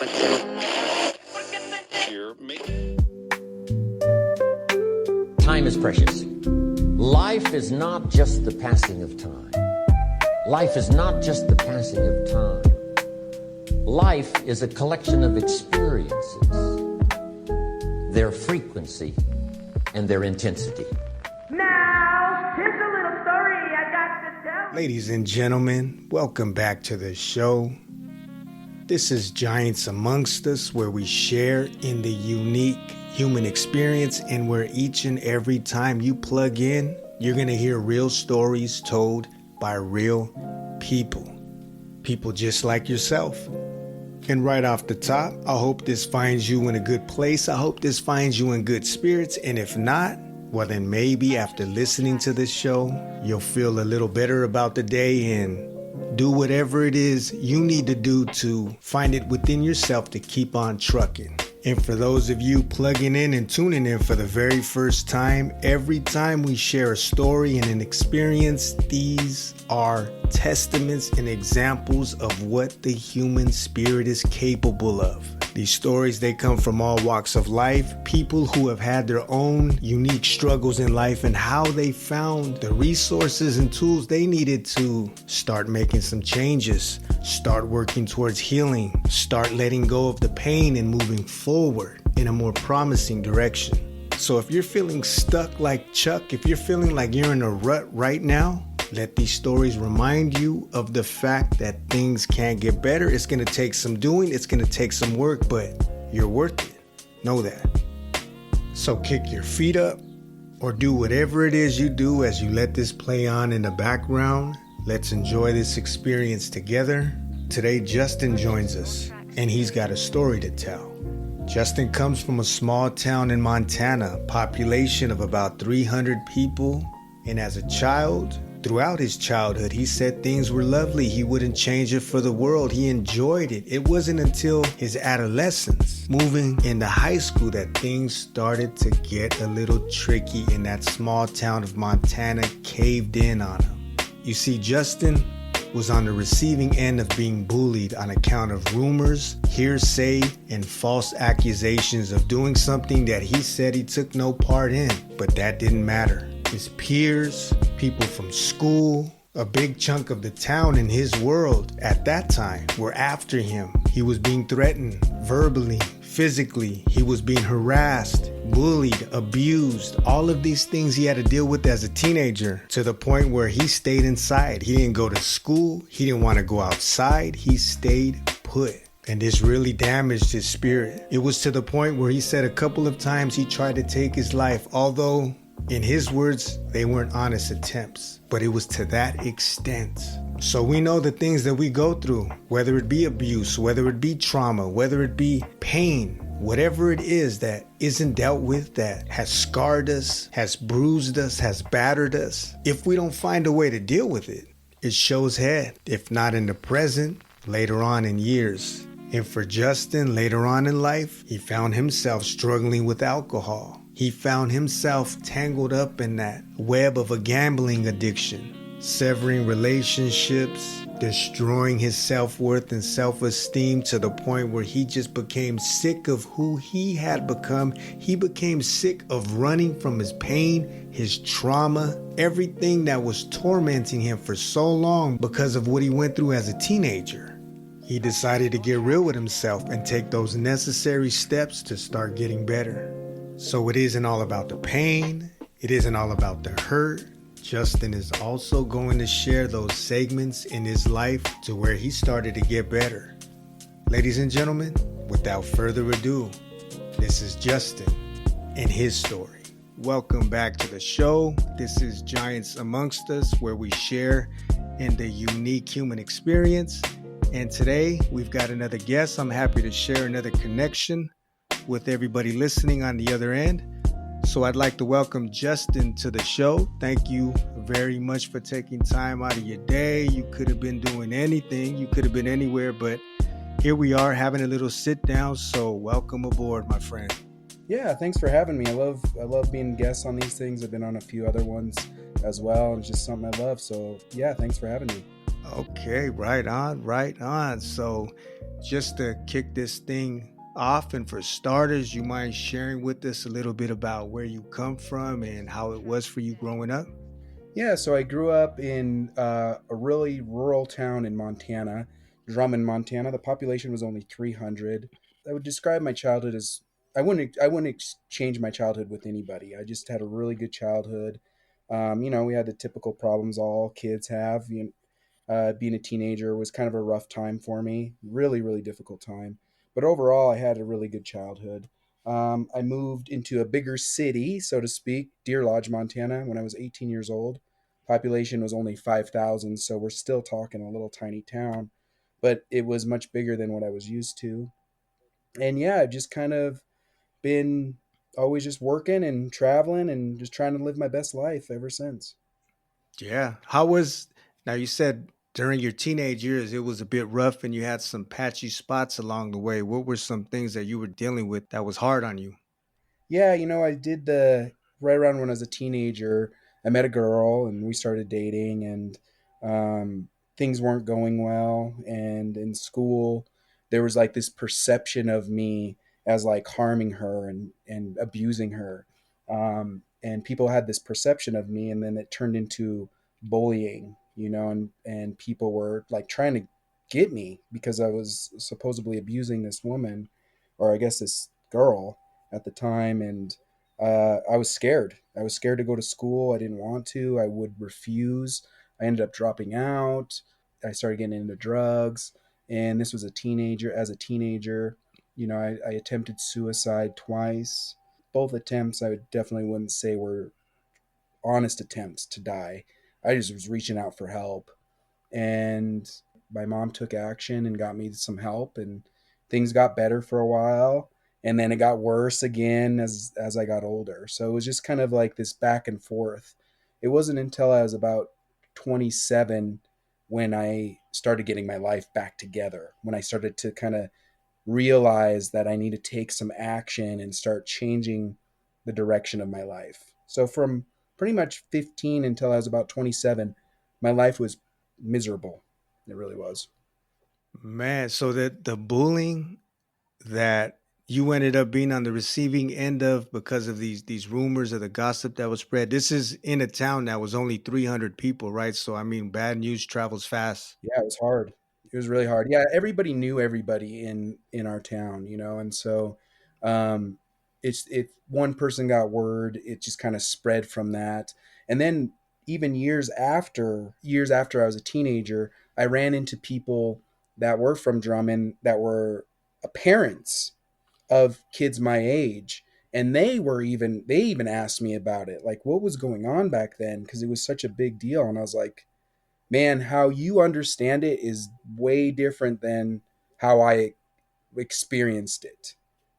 Time is precious. Life is not just the passing of time. Life is not just the passing of time. Life is a collection of experiences, their frequency and their intensity. Now, here's a little story I got to tell. Ladies and gentlemen, welcome back to the show. This is Giants Amongst Us, where we share in the unique human experience and where each and every time you plug in, you're going to hear real stories told by real people. People just like yourself. And right off the top, I hope this finds you in a good place. I hope this finds you in good spirits. And if not, well then maybe after listening to this show, you'll feel a little better about the day and do whatever it is you need to do to find it within yourself to keep on trucking. And for those of you plugging in and tuning in for the very first time, every time we share a story and an experience, these are testaments and examples of what the human spirit is capable of. These stories, they come from all walks of life, people who have had their own unique struggles in life and how they found the resources and tools they needed to start making some changes, start working towards healing, start letting go of the pain and moving forward in a more promising direction. So if you're feeling stuck like Chuck, if you're feeling like you're in a rut right now, let these stories remind you of the fact that things can get better. It's going to take some doing. It's going to take some work, but you're worth it. Know that. So kick your feet up or do whatever it is you do as you let this play on in the background. Let's enjoy this experience together. Today, Justin joins us, and he's got a story to tell. Justin comes from a small town in Montana, population of about 300 people, and as a child, throughout his childhood, he said things were lovely. He wouldn't change it for the world. He enjoyed it. It wasn't until his adolescence, moving into high school, that things started to get a little tricky, and that small town of Montana caved in on him. You see, Justin was on the receiving end of being bullied on account of rumors, hearsay, and false accusations of doing something that he said he took no part in. But that didn't matter. His peers, people from school, a big chunk of the town in his world at that time were after him. He was being threatened verbally, physically. He was being harassed, bullied, abused. All of these things he had to deal with as a teenager, to the point where he stayed inside. He didn't go to school. He didn't want to go outside. He stayed put. And this really damaged his spirit. It was to the point where he said a couple of times he tried to take his life, although in his words, they weren't honest attempts, but it was to that extent. So we know the things that we go through, whether it be abuse, whether it be trauma, whether it be pain, whatever it is that isn't dealt with, that has scarred us, has bruised us, has battered us. If we don't find a way to deal with it, it shows head, if not in the present, later on in years. And for Justin, later on in life, he found himself struggling with alcohol. He found himself tangled up in that web of a gambling addiction, severing relationships, destroying his self-worth and self-esteem to the point where he just became sick of who he had become. He became sick of running from his pain, his trauma, everything that was tormenting him for so long because of what he went through as a teenager. He decided to get real with himself and take those necessary steps to start getting better. So it isn't all about the pain. It isn't all about the hurt. Justin is also going to share those segments in his life to where he started to get better. Ladies and gentlemen, without further ado, this is Justin and his story. Welcome back to the show. This is Giants Amongst Us, where we share in the unique human experience. And today we've got another guest. I'm happy to share another connection with everybody listening on the other end. So I'd like to welcome Justin to the show. Thank you very much for taking time out of your day. You could have been doing anything. You could have been anywhere, but here we are having a little sit down. So welcome aboard, my friend. Yeah, thanks for having me. I love being guests on these things. I've been on a few other ones as well, and it's just something I love. So yeah, thanks for having me. Okay, right on, right on. So, just to kick this thing off, and for starters, you mind sharing with us a little bit about where you come from and how it was for you growing up? Yeah, so I grew up in a really rural town in Montana, Drummond, Montana. The population was only 300. I would describe my childhood as I wouldn't exchange my childhood with anybody. I just had a really good childhood. We had the typical problems all kids have. Being a teenager was kind of a rough time for me, really, really difficult time. But overall, I had a really good childhood. I moved into a bigger city, so to speak, Deer Lodge, Montana, when I was 18 years old. Population was only 5,000, so we're still talking a little tiny town, but it was much bigger than what I was used to. And yeah, I've just kind of been always just working and traveling and just trying to live my best life ever since. Yeah. How was now you said during your teenage years it was a bit rough and you had some patchy spots along the way. What were some things that you were dealing with that was hard on you? Yeah, I did the right around when I was a teenager. I met a girl and we started dating, and um, things weren't going well. And in school, there was like this perception of me as like harming her and abusing her. And people had this perception of me, and then it turned into bullying, and people were like trying to get me because I was supposedly abusing this woman, or I guess this girl at the time. And I was scared. I was scared to go to school. I didn't want to. I would refuse. I ended up dropping out. I started getting into drugs. And this was a teenager. As a teenager, I attempted suicide twice. Both attempts, I would definitely wouldn't say were honest attempts to die. I just was reaching out for help, and my mom took action and got me some help, and things got better for a while, and then it got worse again as I got older. So it was just kind of like this back and forth. It wasn't until I was about 27 when I started getting my life back together, when I started to kind of realize that I need to take some action and start changing the direction of my life. So from pretty much 15 until I was about 27, my life was miserable. It really was. Man, so that the bullying that you ended up being on the receiving end of because of these rumors of the gossip that was spread. This is in a town that was only 300 people, right? So I mean, bad news travels fast. Yeah, it was hard. It was really hard. Yeah, everybody knew everybody in our town, and so um it's if one person got word, it just kind of spread from that. And then even years after I was a teenager, I ran into people that were from Drummond that were parents of kids my age, and they even asked me about it, like what was going on back then, because it was such a big deal. And I was like, man, how you understand it is way different than how I experienced it,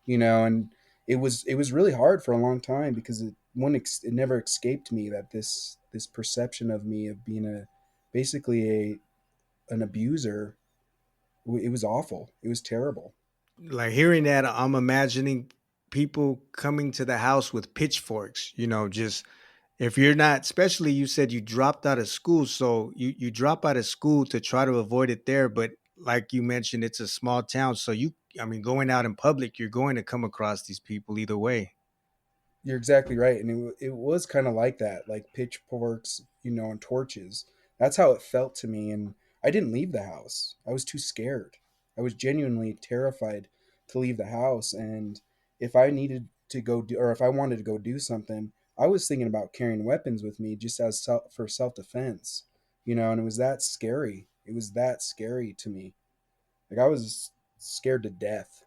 and it was really hard for a long time because it never escaped me that this perception of me of being a basically an abuser. It was awful. It was terrible. Like hearing that, I'm imagining people coming to the house with pitchforks, just if you're not, especially you said you dropped out of school. So you drop out of school to try to avoid it there. But like you mentioned, it's a small town. So I mean, going out in public, you're going to come across these people either way. You're exactly right, and it was kind of like that, like pitchforks, and torches. That's how it felt to me, and I didn't leave the house. I was too scared. I was genuinely terrified to leave the house, and if I needed to go do, or if I wanted to go do something, I was thinking about carrying weapons with me just as for self defense, and it was that scary. It was that scary to me. Like I was scared to death.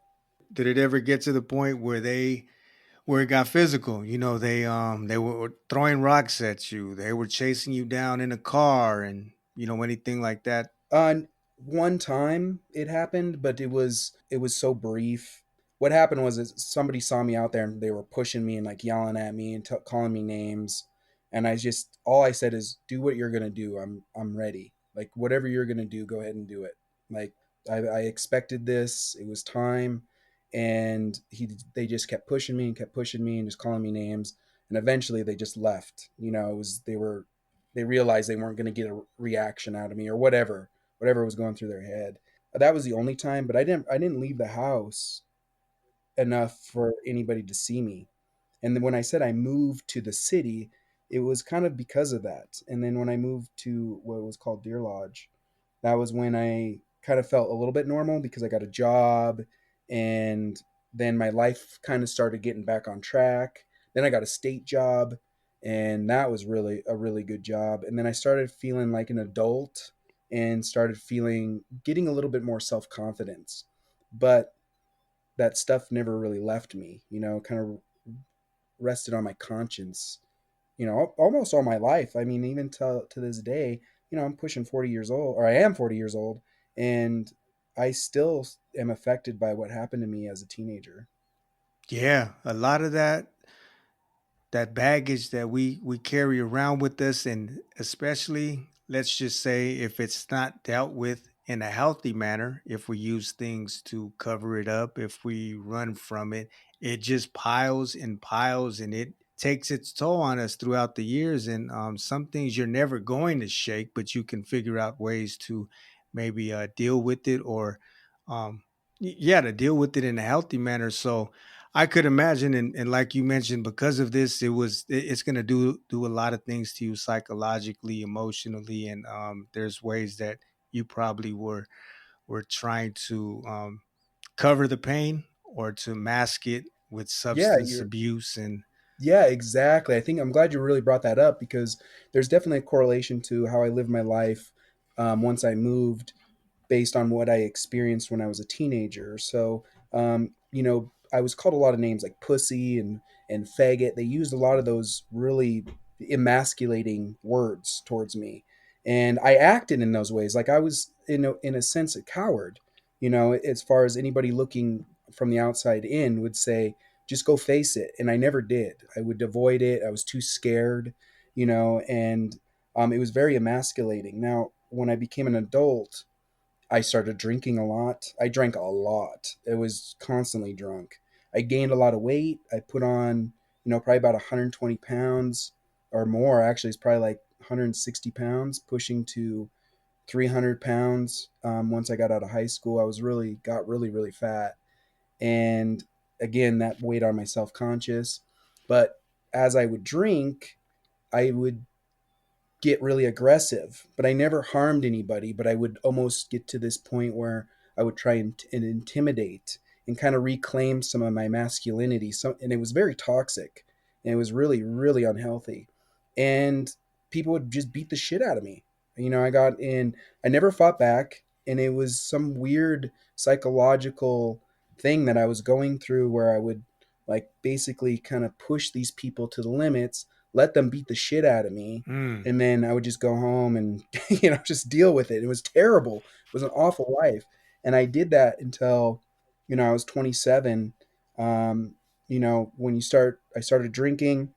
Did it ever get to the point where it got physical? They were throwing rocks at you. They were chasing you down in a car and anything like that. One time it happened, but it was so brief. What happened was is somebody saw me out there and they were pushing me and like yelling at me and calling me names, and all I said is, "Do what you're gonna do. I'm ready. Like whatever you're gonna do, go ahead and do it." Like I expected this. It was time, and they just kept pushing me and kept pushing me and just calling me names, and eventually they just left. It was they realized they weren't gonna get a reaction out of me or whatever. whatever was going through their head. That was the only time, but I didn't leave the house enough for anybody to see me. And then when I said I moved to the city, it was kind of because of that. And then when I moved to what was called Deer Lodge, that was when I kind of felt a little bit normal because I got a job, and then my life kind of started getting back on track. Then I got a state job, and that was really a really good job. And then I started feeling like an adult and started feeling getting a little bit more self-confidence. But that stuff never really left me, kind of rested on my conscience, almost all my life. I mean, even to this day, I'm pushing 40 years old, or I am 40 years old, and I still am affected by what happened to me as a teenager. Yeah, a lot of that baggage that we carry around with us, and especially, let's just say, if it's not dealt with in a healthy manner, if we use things to cover it up, if we run from it, it just piles and piles, and it takes its toll on us throughout the years. And some things you're never going to shake, but you can figure out ways to maybe deal with it, or yeah, to deal with it in a healthy manner. So I could imagine, and like you mentioned, because of this, it's going to do a lot of things to you psychologically, emotionally, and there's ways that you probably were trying to cover the pain or to mask it with Yeah, substance you're abuse, and yeah, exactly. I think I'm glad you really brought that up because there's definitely a correlation to how I lived my life once I moved based on what I experienced when I was a teenager. So, I was called a lot of names like pussy and faggot. They used a lot of those really emasculating words towards me, and I acted in those ways. Like I was in a sense a coward. As far as anybody looking from the outside in would say, just go face it. And I never did. I would avoid it. I was too scared, and it was very emasculating. Now, when I became an adult, I started drinking a lot. I drank a lot. It was constantly drunk. I gained a lot of weight. I put on, probably about 120 pounds or more. Actually, it's probably like 160 pounds, pushing to 300 pounds. Once I got out of high school, got really, really fat. And again, that weighed on my self conscious. But as I would drink, I would get really aggressive, but I never harmed anybody. But I would almost get to this point where I would try and intimidate and kind of reclaim some of my masculinity. And it was very toxic, and it was really, really unhealthy. And people would just beat the shit out of me. I got in, I never fought back. And it was some weird psychological thing that I was going through where I would like basically kind of push these people to the limits, let them beat the shit out of me, mm, and then I would just go home and just deal with it. It was terrible. It was an awful life, and I did that until I was 27. Um, when I started drinking,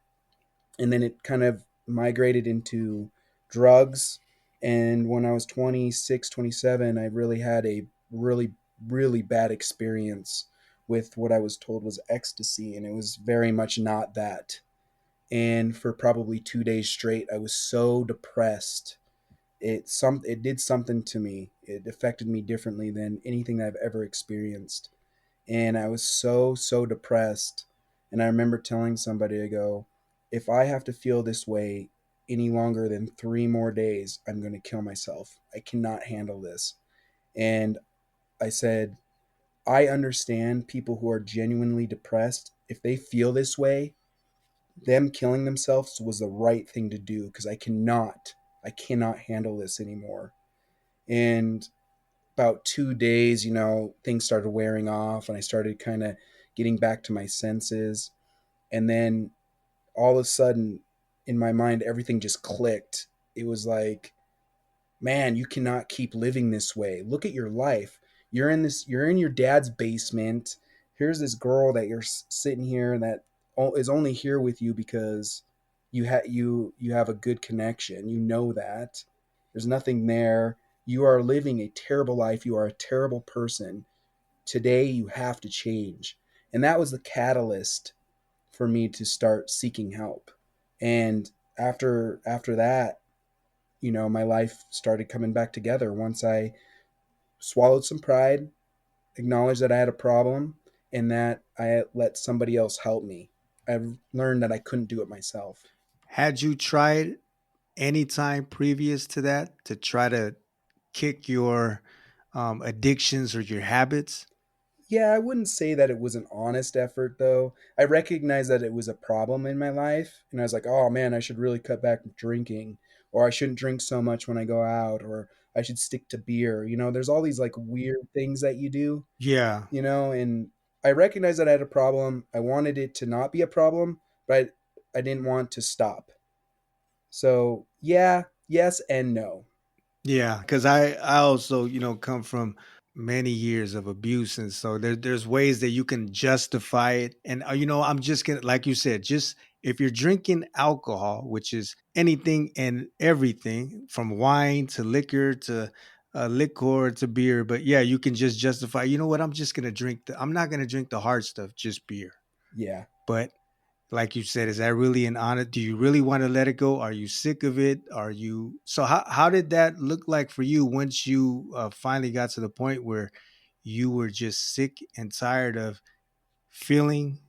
and then it kind of migrated into drugs. And when I was 26, 27, I really had a really, really bad experience with what I was told was ecstasy, and it was very much not that. And for probably 2 days straight, I was so depressed. It did something to me. It affected me differently than anything I've ever experienced. And I was so depressed. And I remember telling somebody, I go, if I have to feel this way any longer than 3 more days, I'm going to kill myself. I cannot handle this. And I said, I understand people who are genuinely depressed. If they feel this way, them killing themselves was the right thing to do because I cannot handle this anymore. And about 2 days, things started wearing off, and I started kind of getting back to my senses. And then all of a sudden, in my mind, everything just clicked. It was like, man, you cannot keep living this way. Look at your life. You're in your dad's basement. Here's this girl that you're sitting here that is only here with you because you have a good connection. You know that. There's nothing there. You are living a terrible life. You are a terrible person. Today you have to change. And that was the catalyst for me to start seeking help. And after that, my life started coming back together once I swallowed some pride, acknowledged that I had a problem, and that I let somebody else help me. I've learned that I couldn't do it myself. Had you tried any time previous to that to try to kick your addictions or your habits? Yeah, I wouldn't say that it was an honest effort though. I recognized that it was a problem in my life, and I was like, "Oh man, I should really cut back drinking, or I shouldn't drink so much when I go out, or I should stick to beer." There's all these like weird things that you do, Yeah. and I recognized that I had a problem. I wanted it to not be a problem, but I didn't want to stop. So, yeah, yes and no. Yeah, because I also come from many years of abuse, and so there's ways that you can justify it, and I'm just gonna, like you said, just if you're drinking alcohol, which is anything and everything from wine to liquor to beer, but yeah, you can just justify. You know what? I'm not gonna drink the hard stuff, just beer. Yeah. But like you said, is that really an honor? Do you really want to let it go? Are you sick of it? Are you so? How did that look like for you once you finally got to the point where you were just sick and tired of feeling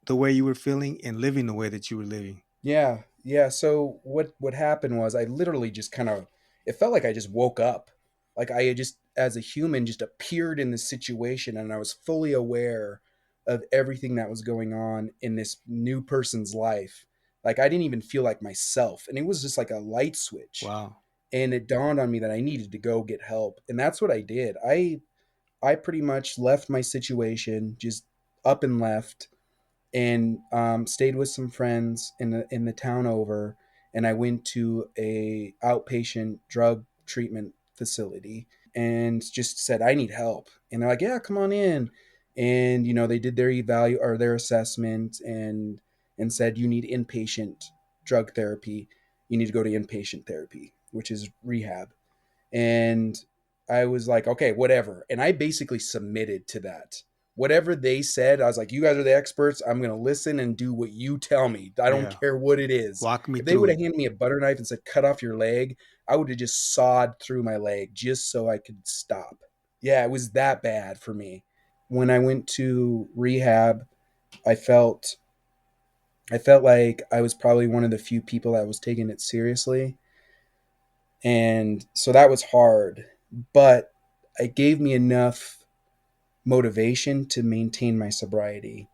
the way you were feeling and living the way that you were living? Yeah, yeah. So what happened was I literally just kind of it felt like I just woke up. Like I had just as a human just appeared in this situation and I was fully aware of everything that was going on in this new person's life. Like I didn't even feel like myself and it was just like a light switch. Wow. And it dawned on me that I needed to go get help. And that's what I did. I pretty much left my situation, just up and left and stayed with some friends in the town over, and I went to a outpatient drug treatment facility and just said I need help, and they're like, yeah, come on in, and they did their evalu or their assessment and said you need inpatient drug therapy, you need to go to inpatient therapy, which is rehab, and I was like, okay, whatever. And I basically submitted to that. Whatever they said, I was like, you guys are the experts. I'm going to listen and do what you tell me. I don't Yeah. care what it is. Walk me If they through would it. have handed me a butter knife and said, cut off your leg, I would have just sawed through my leg just so I could stop. Yeah, it was that bad for me. When I went to rehab, I felt I felt like I was probably one of the few people that was taking it seriously. And so that was hard, but it gave me enough motivation to maintain my sobriety.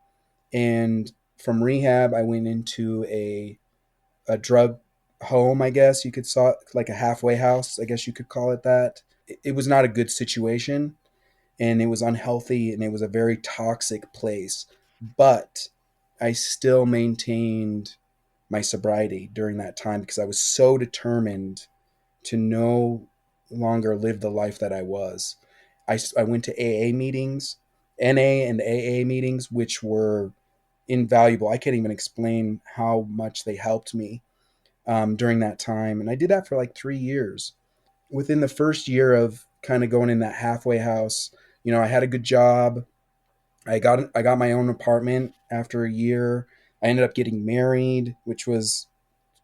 And from rehab, I went into a drug home, I guess you could saw like a halfway house, I guess you could call it that. It was not a good situation and it was unhealthy and it was a very toxic place. But I still maintained my sobriety during that time because I was so determined to no longer live the life that I was. I went to AA meetings, NA and AA meetings, which were invaluable. I can't even explain how much they helped me during that time. And I did that for like 3 years. Within the first year of kind of going in that halfway house, I had a good job. I got my own apartment after a year. I ended up getting married, which was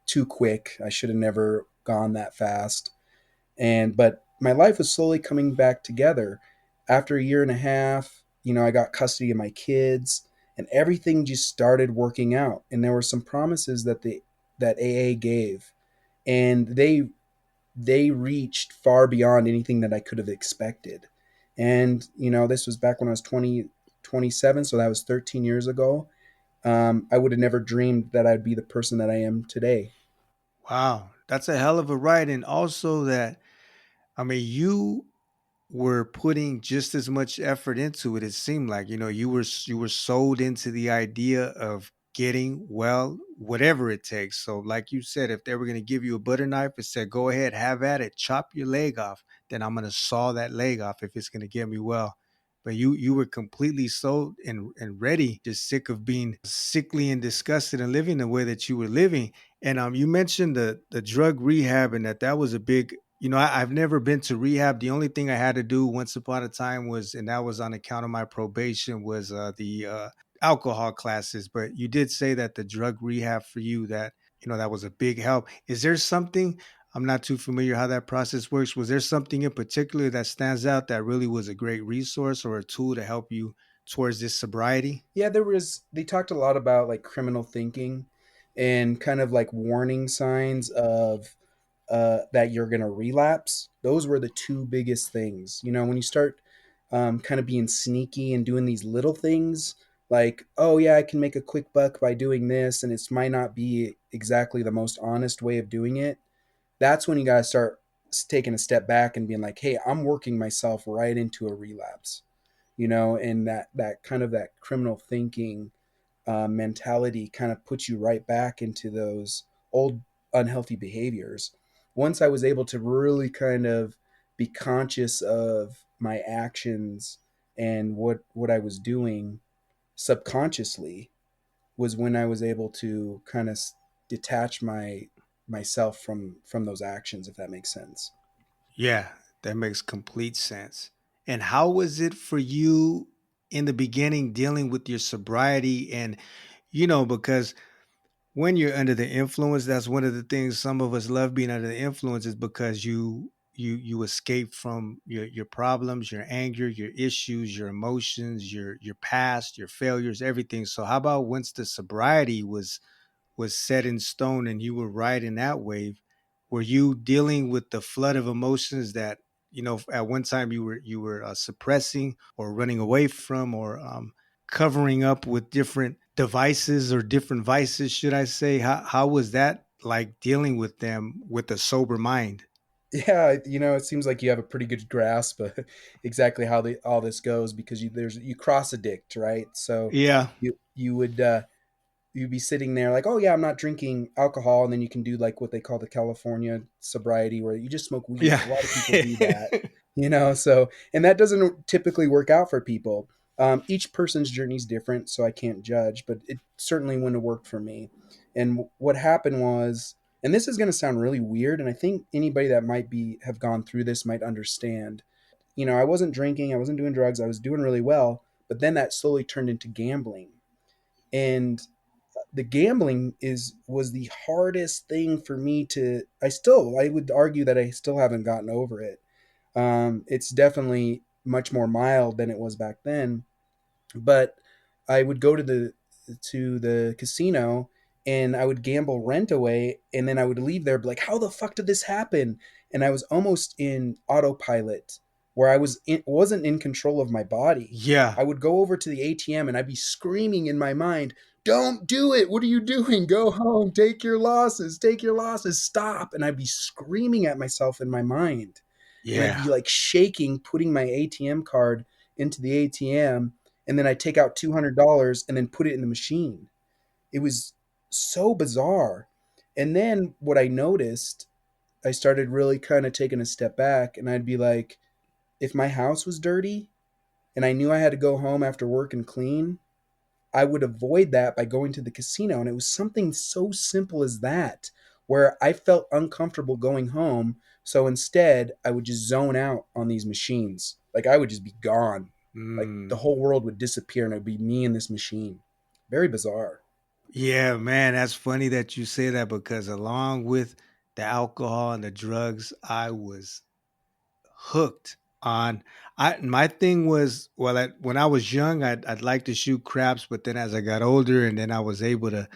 too quick. I should have never gone that fast. But my life was slowly coming back together. After a year and a half, I got custody of my kids and everything just started working out. And there were some promises that AA gave, and they reached far beyond anything that I could have expected. And this was back when I was 27, so that was 13 years ago. I would have never dreamed that I'd be the person that I am today. Wow. That's a hell of a ride. And also that, I mean, you were putting just as much effort into it. It seemed like you were sold into the idea of getting well, whatever it takes. So, like you said, if they were going to give you a butter knife and said, "Go ahead, have at it, chop your leg off," then I'm going to saw that leg off if it's going to get me well. But you were completely sold and ready, just sick of being sickly and disgusted and living the way that you were living. And you mentioned the drug rehab and that was a big, I've never been to rehab. The only thing I had to do once upon a time was, and that was on account of my probation, was the alcohol classes. But you did say that the drug rehab for you, that that was a big help. Is there something? I'm not too familiar how that process works. Was there something in particular that stands out that really was a great resource or a tool to help you towards this sobriety? Yeah, they talked a lot about like criminal thinking and kind of like warning signs of that you're going to relapse. Those were the two biggest things. You know, when you start kind of being sneaky and doing these little things, like, oh, yeah, I can make a quick buck by doing this, and it might not be exactly the most honest way of doing it. That's when you got to start taking a step back and being like, hey, I'm working myself right into a relapse, you know, and that kind of that criminal thinking mentality kind of puts you right back into those old unhealthy behaviors. Once I was able to really kind of be conscious of my actions and what I was doing subconsciously, was when I was able to kind of detach myself from those actions, if that makes sense. Yeah, that makes complete sense. And how was it for you in the beginning dealing with your sobriety? And, because when you're under the influence, that's one of the things some of us love being under the influence is because you escape from your problems, your anger, your issues, your emotions, your past, your failures, everything. So how about once the sobriety was set in stone and you were riding that wave, were you dealing with the flood of emotions that at one time you were suppressing or running away from or covering up with different devices or different vices, should I say? How was that like dealing with them with a sober mind? Yeah, you know, it seems like you have a pretty good grasp of exactly how all this goes, because you cross addict, right? So Yeah. you would you'd be sitting there like, oh yeah, I'm not drinking alcohol, and then you can do like what they call the California sobriety, where you just smoke weed. Yeah. A lot of people do that, you know. So, and that doesn't typically work out for people. Each person's journey is different, so I can't judge, but it certainly wouldn't have worked for me. And what happened was, and this is going to sound really weird, and I think anybody that might be have gone through this might understand. You know, I wasn't drinking, I wasn't doing drugs, I was doing really well, but then that slowly turned into gambling. And the gambling is was the hardest thing for me to, I would argue that I still haven't gotten over it. It's definitely much more mild than it was back then, but I would go to the casino and I would gamble rent away, and then I would leave there like, how the fuck did this happen? And I was almost in autopilot, where wasn't in control of my body. Yeah. I would go over to the ATM and I'd be screaming in my mind, don't do it. What are you doing? Go home. Take your losses. Take your losses. Stop. And I'd be screaming at myself in my mind. And I'd Yeah. be like shaking, putting my ATM card into the ATM, and then I take out $200 and then put it in the machine. It was so bizarre. And then what I noticed, I started really kind of taking a step back, and I'd be like, if my house was dirty and I knew I had to go home after work and clean, I would avoid that by going to the casino. And it was something so simple as that, where I felt uncomfortable going home. So instead, I would just zone out on these machines. Like I would just be gone. Like the Mm. whole world would disappear and it would be me and this machine. Very bizarre. Yeah, man, that's funny that you say that because along with the alcohol and the drugs, I was hooked on. I My thing was, well, when I was young, I'd like to shoot craps, but then as I got older and then I was able to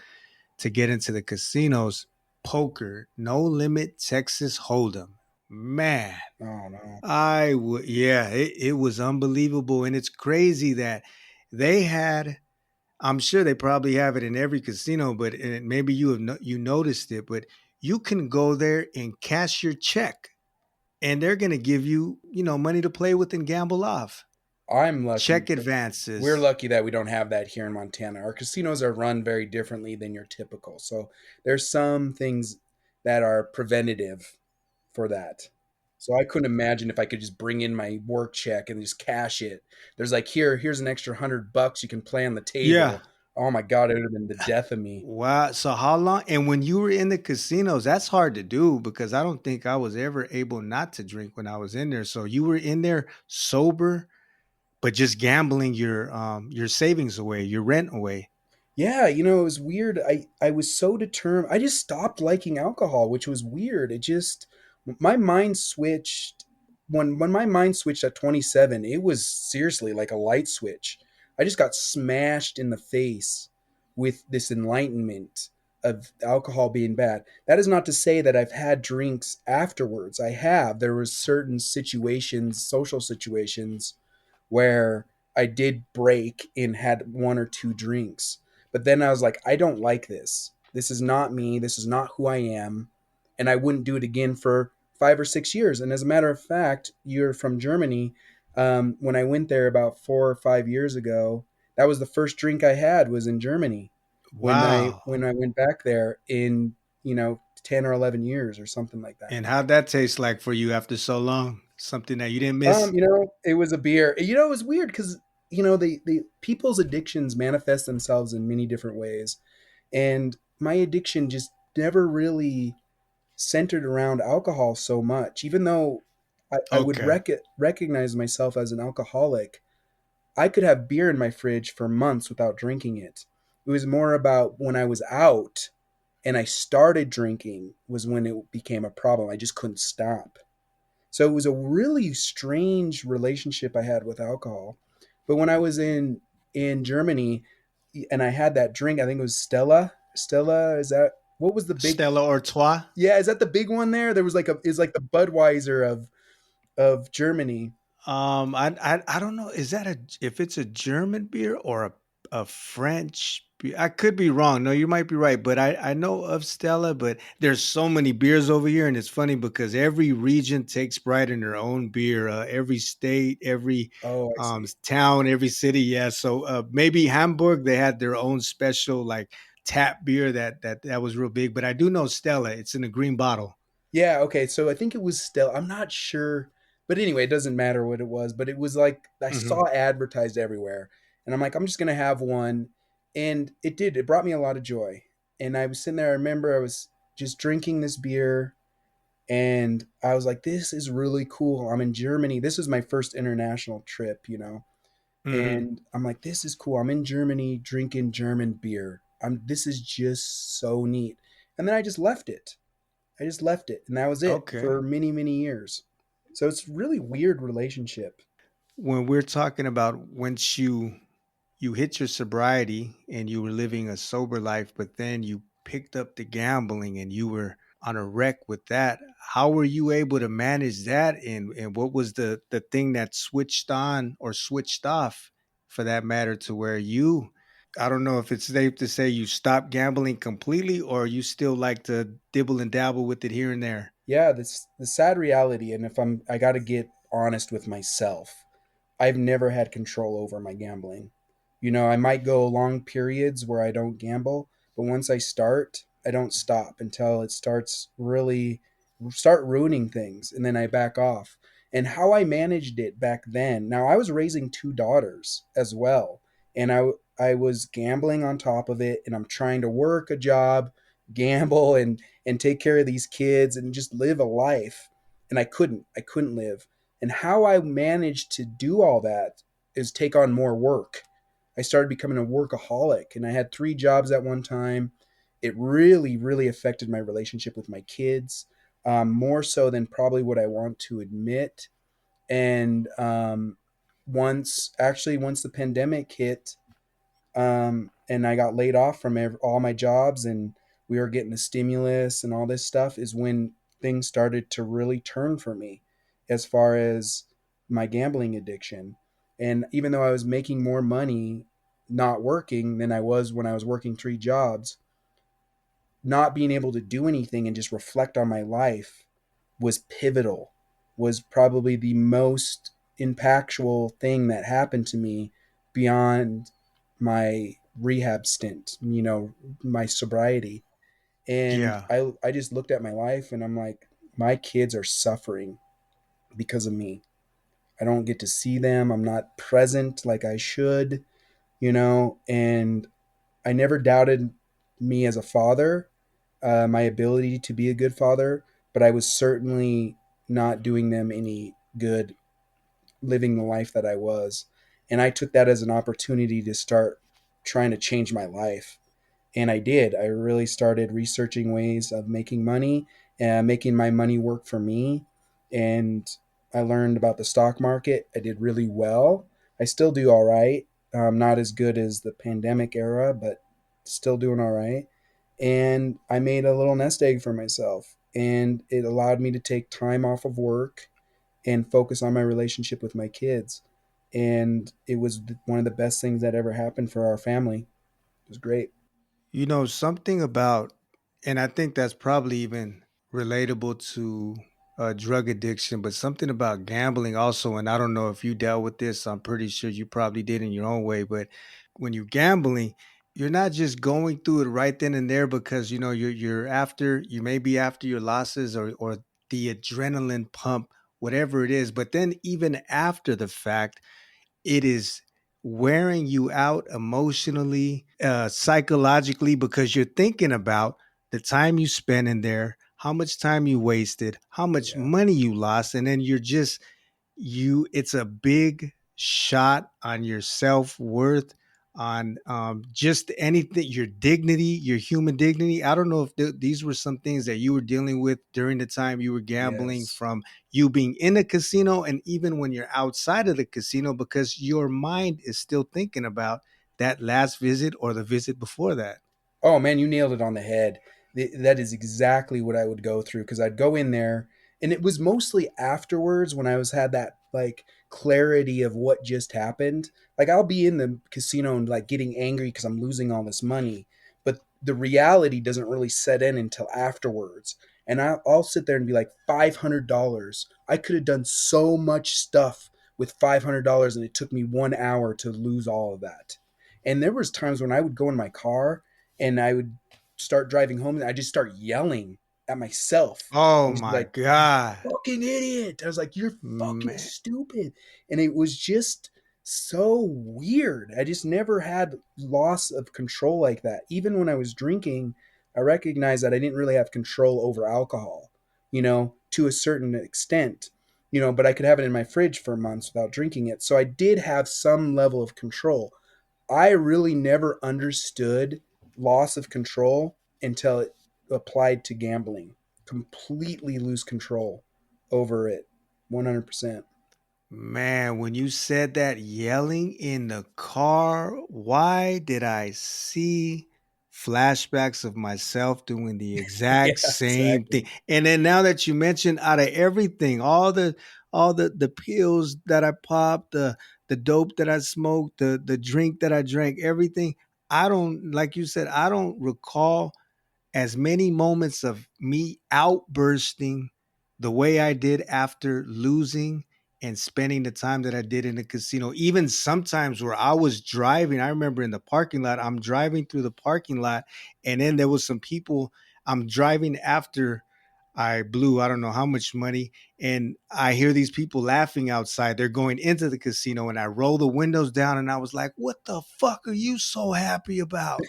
get into the casinos, poker, no limit, Texas Hold'em. Man, Oh no. I would, yeah, it was unbelievable, and it's crazy that they had. I'm sure they probably have it in every casino, but and maybe you noticed it, but you can go there and cash your check, and they're going to give you money to play with and gamble off. I'm lucky. Check We're advances. lucky that we don't have that here in Montana. Our casinos are run very differently than your typical. So there's some things that are preventative for that. So I couldn't imagine if I could just bring in my work check and just cash it. There's like, here's an extra $100 you can play on the Yeah. table. Oh my god, it would have been the death of me. Wow. So how long? And when you were in the casinos, that's hard to do because I don't think I was ever able not to drink when I was in there. So you were in there sober, but just gambling your savings away, your rent away. Yeah, it was weird. I was so determined. I just stopped liking alcohol, which was weird. It just my mind switched when my mind switched at 27, it was seriously like a light switch. I just got smashed in the face with this enlightenment of alcohol being bad. That is not to say that I've had drinks afterwards. I have. There was certain situations, social situations where I did break and had one or two drinks. But then I was like, I don't like this. This is not me. This is not who I am. And I wouldn't do it again for 5 or 6 years. And as a matter of fact, you're from Germany. When I went there about 4 or 5 years ago, that was the first drink I had was in Germany. Wow. When I went back there in 10 or 11 years or something like that. And how'd that taste like for you after so long? Something that you didn't miss? It was a beer. It was weird because the people's addictions manifest themselves in many different ways, and my addiction just never really centered around alcohol so much. Even though I would Okay. recognize myself as an alcoholic, I could have beer in my fridge for months without drinking it. It was more about when I was out and I started drinking was when it became a problem. I just couldn't stop. So it was a really strange relationship I had with alcohol. But when I was in Germany and I had that drink, I think it was Stella. Stella, is that what was the big? Stella Artois? Yeah, is that the big one there? There was like a is like the Budweiser of Germany. I don't know. Is that a if it's a German beer or a French beer? I could be wrong. No, you might be right. But I know of Stella, but there's so many beers over here, and it's funny because every region takes pride in their own beer. Every state, every Oh, I see. town, every city. Yeah. So maybe Hamburg, they had their own special like tap beer that was real big. But I do know Stella. It's in a green bottle. Yeah, okay. So I think it was still I'm not sure, but anyway, it doesn't matter what it was, but it was like I Hmm. saw advertised everywhere. And I'm like, I'm just gonna have one. And it did. It brought me a lot of joy. And I was sitting there, I remember I was just drinking this beer and I was like, this is really cool. I'm in Germany. This was my first international trip. Hmm. And I'm like, this is cool. I'm in Germany drinking German beer. This is just so neat. And then I just left it. And that was it Okay. for many, many years. So it's really weird relationship. When we're talking about once you hit your sobriety and you were living a sober life, but then you picked up the gambling and you were on a wreck with that. How were you able to manage that? And what was the thing that switched on or switched off for that matter to where you, I don't know if it's safe to say you stopped gambling completely or you still like to dibble and dabble with it here and there? Yeah, this the sad reality. And if I got to get honest with myself, I've never had control over my gambling. I might go long periods where I don't gamble, but once I start, I don't stop until it starts really start ruining things and then I back off. And how I managed it back then. Now I was raising two daughters as well, and I was gambling on top of it and I'm trying to work a job, gamble and take care of these kids and just live a life. And I couldn't live. And how I managed to do all that is take on more work. I started becoming a workaholic and I had three jobs at one time. It really, really affected my relationship with my kids, more so than probably what I want to admit. And once the pandemic hit, and I got laid off from all my jobs, and we were getting the stimulus and all this stuff, is when things started to really turn for me as far as my gambling addiction. And even though I was making more money not working than I was when I was working three jobs, not being able to do anything and just reflect on my life was pivotal, was probably the most impactful thing that happened to me beyond my rehab stint, my sobriety. And Yeah. I just looked at my life and I'm like, my kids are suffering because of me. I don't get to see them. I'm not present like I should, and I never doubted me as a father, my ability to be a good father, but I was certainly not doing them any good living the life that I was. And I took that as an opportunity to start. trying to change my life. And I did. I really started researching ways of making money and making my money work for me. And I learned about the stock market. I did really well. I still do all right. Not as good as the pandemic era, but still doing all right. And I made a little nest egg for myself. And it allowed me to take time off of work and focus on my relationship with my kids. And it was one of the best things that ever happened for our family. It was great. You know, something about, and I think that's probably even relatable to drug addiction, but something about gambling also. And I don't know if you dealt with this. I'm pretty sure you probably did in your own way. But when you're gambling, you're not just going through it right then and there because you know you're after you may be after your losses or the adrenaline pump, whatever it is. But then even after the fact, it is wearing you out emotionally, psychologically, because you're thinking about the time you spent in there, how much time you wasted, how much Yeah. money you lost, and then you're just it's a big shot on your self-worth, on just anything, your dignity, your human dignity. I don't know if these were some things that you were dealing with during the time you were gambling, Yes. from you being in a casino and even when you're outside of the casino, because your mind is still thinking about that last visit or the visit before that. Oh man, you nailed it on the head. That is exactly what I would go through because I'd go in there, and it was mostly afterwards when I was had that like clarity of what just happened. Like I'll be in the casino and like getting angry because I'm losing all this money, but the reality doesn't really set in until afterwards. And I'll sit there and be like, $500. I could have done so much stuff with $500, and it took me 1 hour to lose all of that. And there was times when I would go in my car and I would start driving home and I just start yelling at myself Oh and just be my like, "You God, fucking idiot." I was like, "You're fucking man. stupid." And it was just so weird. I just never had loss of control like that. Even when I was drinking, I recognized that I didn't really have control over alcohol, to a certain extent. But I could have it in my fridge for months without drinking it. So I did have some level of control. I really never understood loss of control until it applied to gambling. Completely lose control over it. 100%. Man, when you said that yelling in the car, why did I see flashbacks of myself doing the Yeah, exact same thing? exactly. And then now that you mentioned, out of everything, all the pills that I popped, the dope that I smoked, the drink that I drank, everything, I don't, like you said, I don't recall as many moments of me outbursting the way I did after losing and spending the time that I did in the casino. Even sometimes where I was driving, I remember in the parking lot, I'm driving through the parking lot, and then there was some people. I'm driving after I blew, I don't know how much money, and I hear these people laughing outside. They're going into the casino, and I roll the windows down, and I was like, "What the fuck are you so happy about?"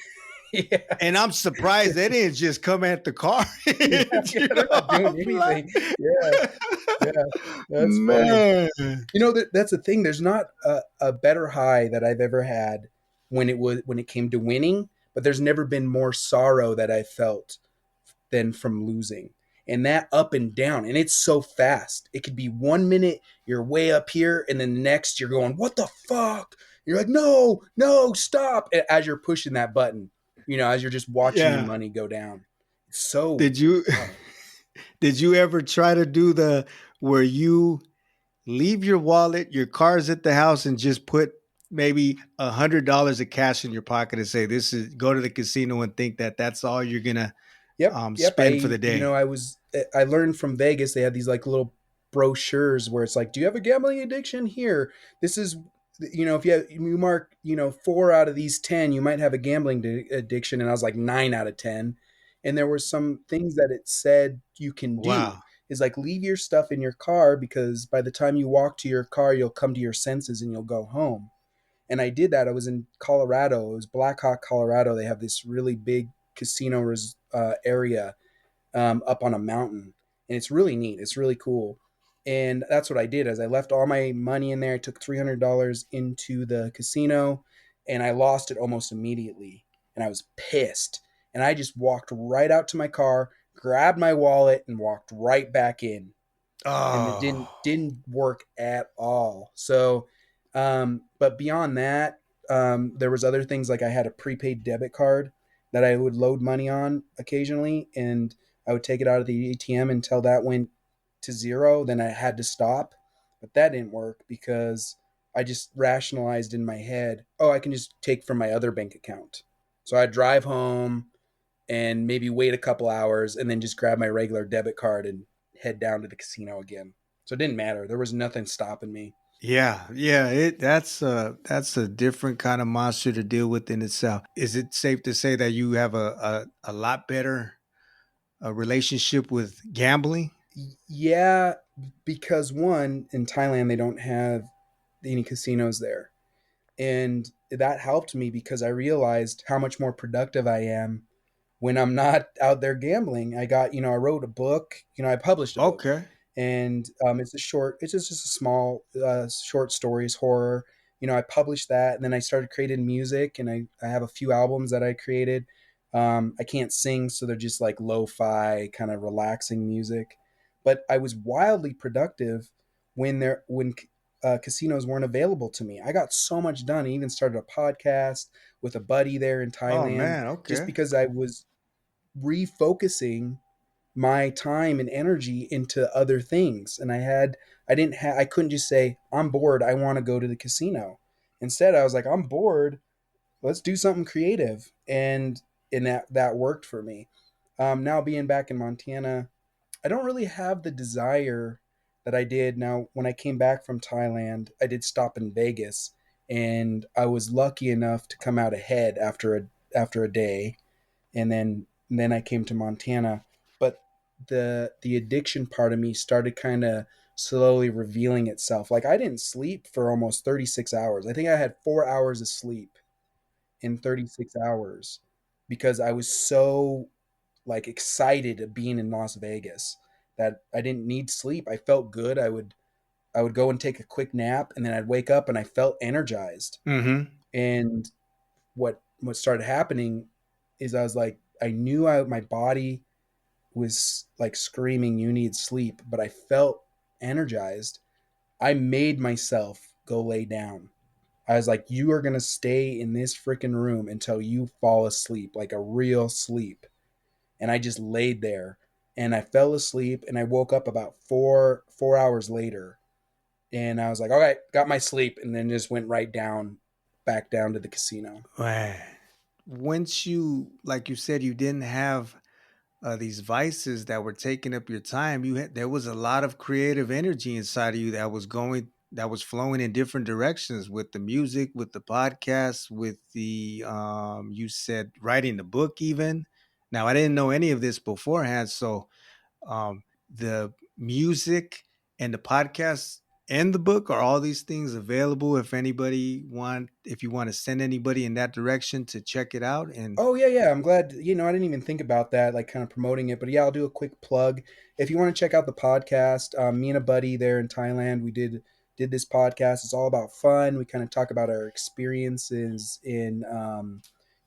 And Yes. I'm surprised they didn't just come at the car. Yeah, yeah, You they're know, not doing I'm anything. Yeah, like, yeah. That's funny. man. That's the thing. There's not a better high that I've ever had when it came to winning, but there's never been more sorrow that I felt than from losing. And that up and down, and it's so fast. It could be 1 minute you're way up here, and then the next you're going, "What the fuck?" You're like, "No, no, stop!" As you're pushing that button, as you're just watching your Yeah. money go down. It's so, Did you oh, did you ever try to do the where you leave your wallet, your car's at the house, and just put maybe $100 of cash in your pocket and say, "This is go to the casino," and think that that's all you're gonna yep, yep. spend for the day? I learned from Vegas. They had these like little brochures where it's like, "Do you have a gambling addiction? Here, this is." If you mark, 4 out of these 10, you might have a gambling addiction, and I was like 9 out of 10. And there were some things that it said you can do Wow. is like leave your stuff in your car because by the time you walk to your car, you'll come to your senses and you'll go home. And I did that. I was in Colorado. It was Black Hawk, Colorado. They have this really big casino area up on a mountain, and it's really neat. It's really cool. And that's what I did. As I left all my money in there, I took $300 into the casino, and I lost it almost immediately. And I was pissed. And I just walked right out to my car, grabbed my wallet, and walked right back in. And it Oh, didn't work at all. So, but beyond that, there was other things like I had a prepaid debit card that I would load money on occasionally, and I would take it out of the ATM until that went to zero. Then I had to stop, but that didn't work because I just rationalized in my head, oh, I can just take from my other bank account. So I'd drive home and maybe wait a couple hours and then just grab my regular debit card and head down to the casino again. So it didn't matter. There was nothing stopping me. yeah, yeah. That's a different kind of monster to deal with in itself. Is it safe to say that you have a lot better relationship with gambling? Yeah, because one, in Thailand, they don't have any casinos there. And that helped me because I realized how much more productive I am when I'm not out there gambling. I wrote a book, I published a book, Okay. and it's just a small, short stories, horror. I published that, and then I started creating music, and I have a few albums that I created. I can't sing, so they're just like lo-fi, kind of relaxing music. But I was wildly productive when casinos weren't available to me. I got so much done. I even started a podcast with a buddy there in Oh Thailand, man. just Okay. because I was refocusing my time and energy into other things. And I couldn't just say, I'm bored, I want to go to the casino. Instead, I was like, I'm bored, let's do something creative. And that worked for me. Now being back in Montana, I don't really have the desire that I did. Now, when I came back from Thailand, I did stop in Vegas, and I was lucky enough to come out ahead after a day, and then I came to Montana. But the addiction part of me started kind of slowly revealing itself. Like I didn't sleep for almost 36 hours. I think I had 4 hours of sleep in 36 hours because I was so like excited of being in Las Vegas that I didn't need sleep. I felt good. I would go and take a quick nap, and then I'd wake up and I felt energized. Mm-hmm. And what started happening is I knew my body was like screaming, you need sleep, but I felt energized. I made myself go lay down. I was like, you are going to stay in this freaking room until you fall asleep, like a real sleep. And I just laid there and I fell asleep, and I woke up about 4 hours later, and I was like, all right, got my sleep, and then just went right down, back down to the casino. Man. Once you, like you said, you didn't have these vices that were taking up your time. There was a lot of creative energy inside of you that was flowing in different directions with the music, with the podcast, with the you said writing the book even. Now I didn't know any of this beforehand, so the music and the podcast and the book, are all these things available if you want to send anybody in that direction to check it out? And Oh yeah, yeah. I'm glad. I didn't even think about that, like kind of promoting it. But yeah, I'll do a quick plug. If you want to check out the podcast, me and a buddy there in Thailand, we did this podcast. It's all about fun. We kind of talk about our experiences in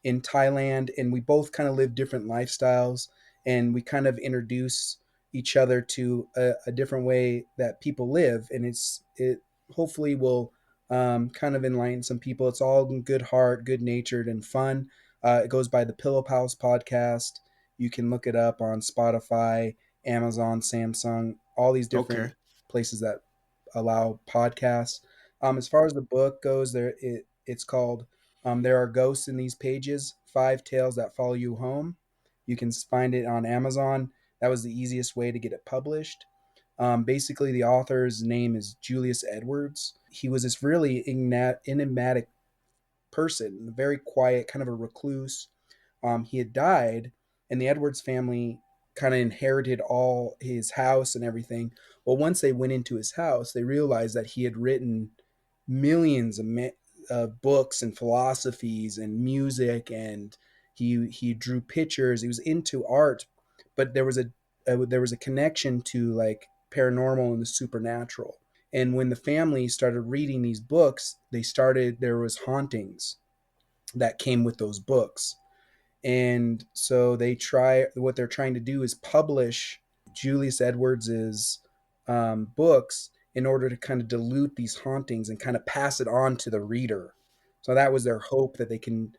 Thailand, and we both kind of live different lifestyles, and we kind of introduce each other to a different way that people live, and it hopefully will kind of enlighten some people. It's all in good heart, good natured, and fun. It goes by the Pillow Pals podcast. You can look it up on Spotify, Amazon, Samsung, all these different okay, places that allow podcasts. As far as the book goes, it's called "There Are Ghosts in These Pages: 5 Tales That Follow You Home." You can find it on Amazon. That was the easiest way to get it published. Basically, the author's name is Julius Edwards. He was this really enigmatic person, very quiet, kind of a recluse. He had died, and the Edwards family kind of inherited all his house and everything. Well, once they went into his house, they realized that he had written millions of books and philosophies and music, and he drew pictures. He was into art, but there was a connection to like paranormal and the supernatural. And when the family started reading these books, there was hauntings. that came with those books. And so what they're trying to do is publish Julius Edwards's books in order to kind of dilute these hauntings and kind of pass it on to the reader. So that was their hope, that they can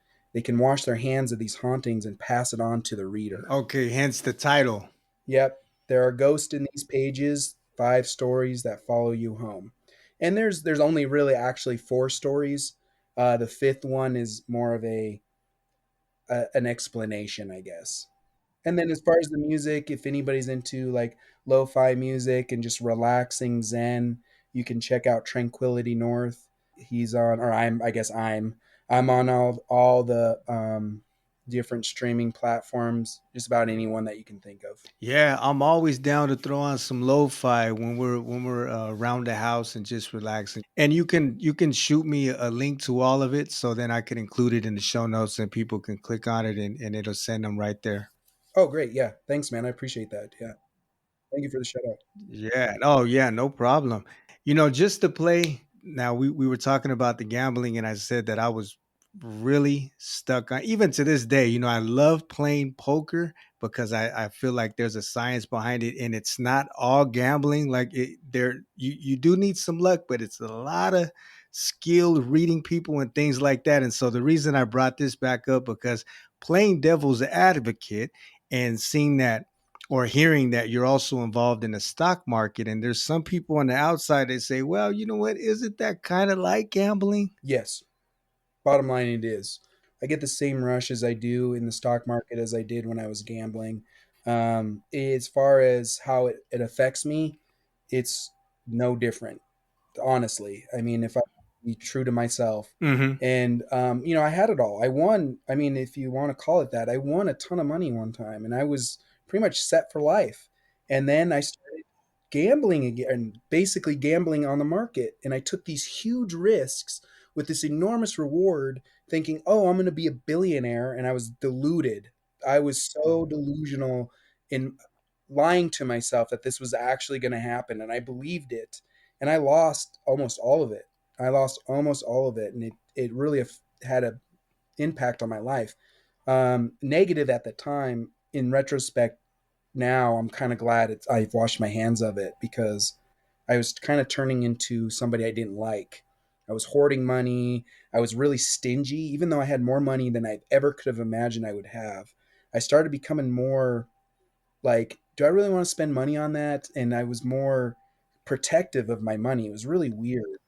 wash their hands of these hauntings and pass it on to the reader. Okay, hence the title. Yep, there are ghosts in these pages, 5 stories that follow you home. And there's only really actually 4 stories. The fifth one is more of an explanation, I guess. And then as far as the music, if anybody's into like lo-fi music and just relaxing zen, you can check out Tranquility North. He's on, or I guess I'm on all the different streaming platforms, just about anyone that you can think of. Yeah, I'm always down to throw on some lo-fi when we're around the house and just relaxing. And you can shoot me a link to all of it so then I can include it in the show notes and people can click on it and it'll send them right there. Oh, great. Yeah. Thanks, man. I appreciate that. Yeah. Thank you for the shout out. Yeah. Oh, yeah. No problem. Just to play. Now we were talking about the gambling, and I said that I was really stuck on. Even to this day, I love playing poker because I feel like there's a science behind it, and it's not all gambling. Like you do need some luck, but it's a lot of skill reading people and things like that. And so the reason I brought this back up because playing devil's advocate and seeing that or hearing that you're also involved in the stock market. And there's some people on the outside that say, well, you know what? Isn't that kind of like gambling? Yes. Bottom line, it is. I get the same rush as I do in the stock market as I did when I was gambling. As far as how it affects me, it's no different, honestly. I mean, if I be true to myself, Hmm. and I had it all. I won. I mean, if you want to call it that, I won a ton of money one time, and I was pretty much set for life. And then I started gambling again, basically gambling on the market, and I took these huge risks with this enormous reward, thinking, "Oh, I'm going to be a billionaire," and I was deluded. I was so delusional in lying to myself that this was actually going to happen, and I believed it, and I lost almost all of it. I lost almost all of it, and it really had an impact on my life. Negative at the time. In retrospect, now I'm kind of glad I've washed my hands of it, because I was kind of turning into somebody I didn't like. I was hoarding money. I was really stingy, even though I had more money than I ever could have imagined I would have. I started becoming more like, do I really want to spend money on that? And I was more protective of my money. It was really weird.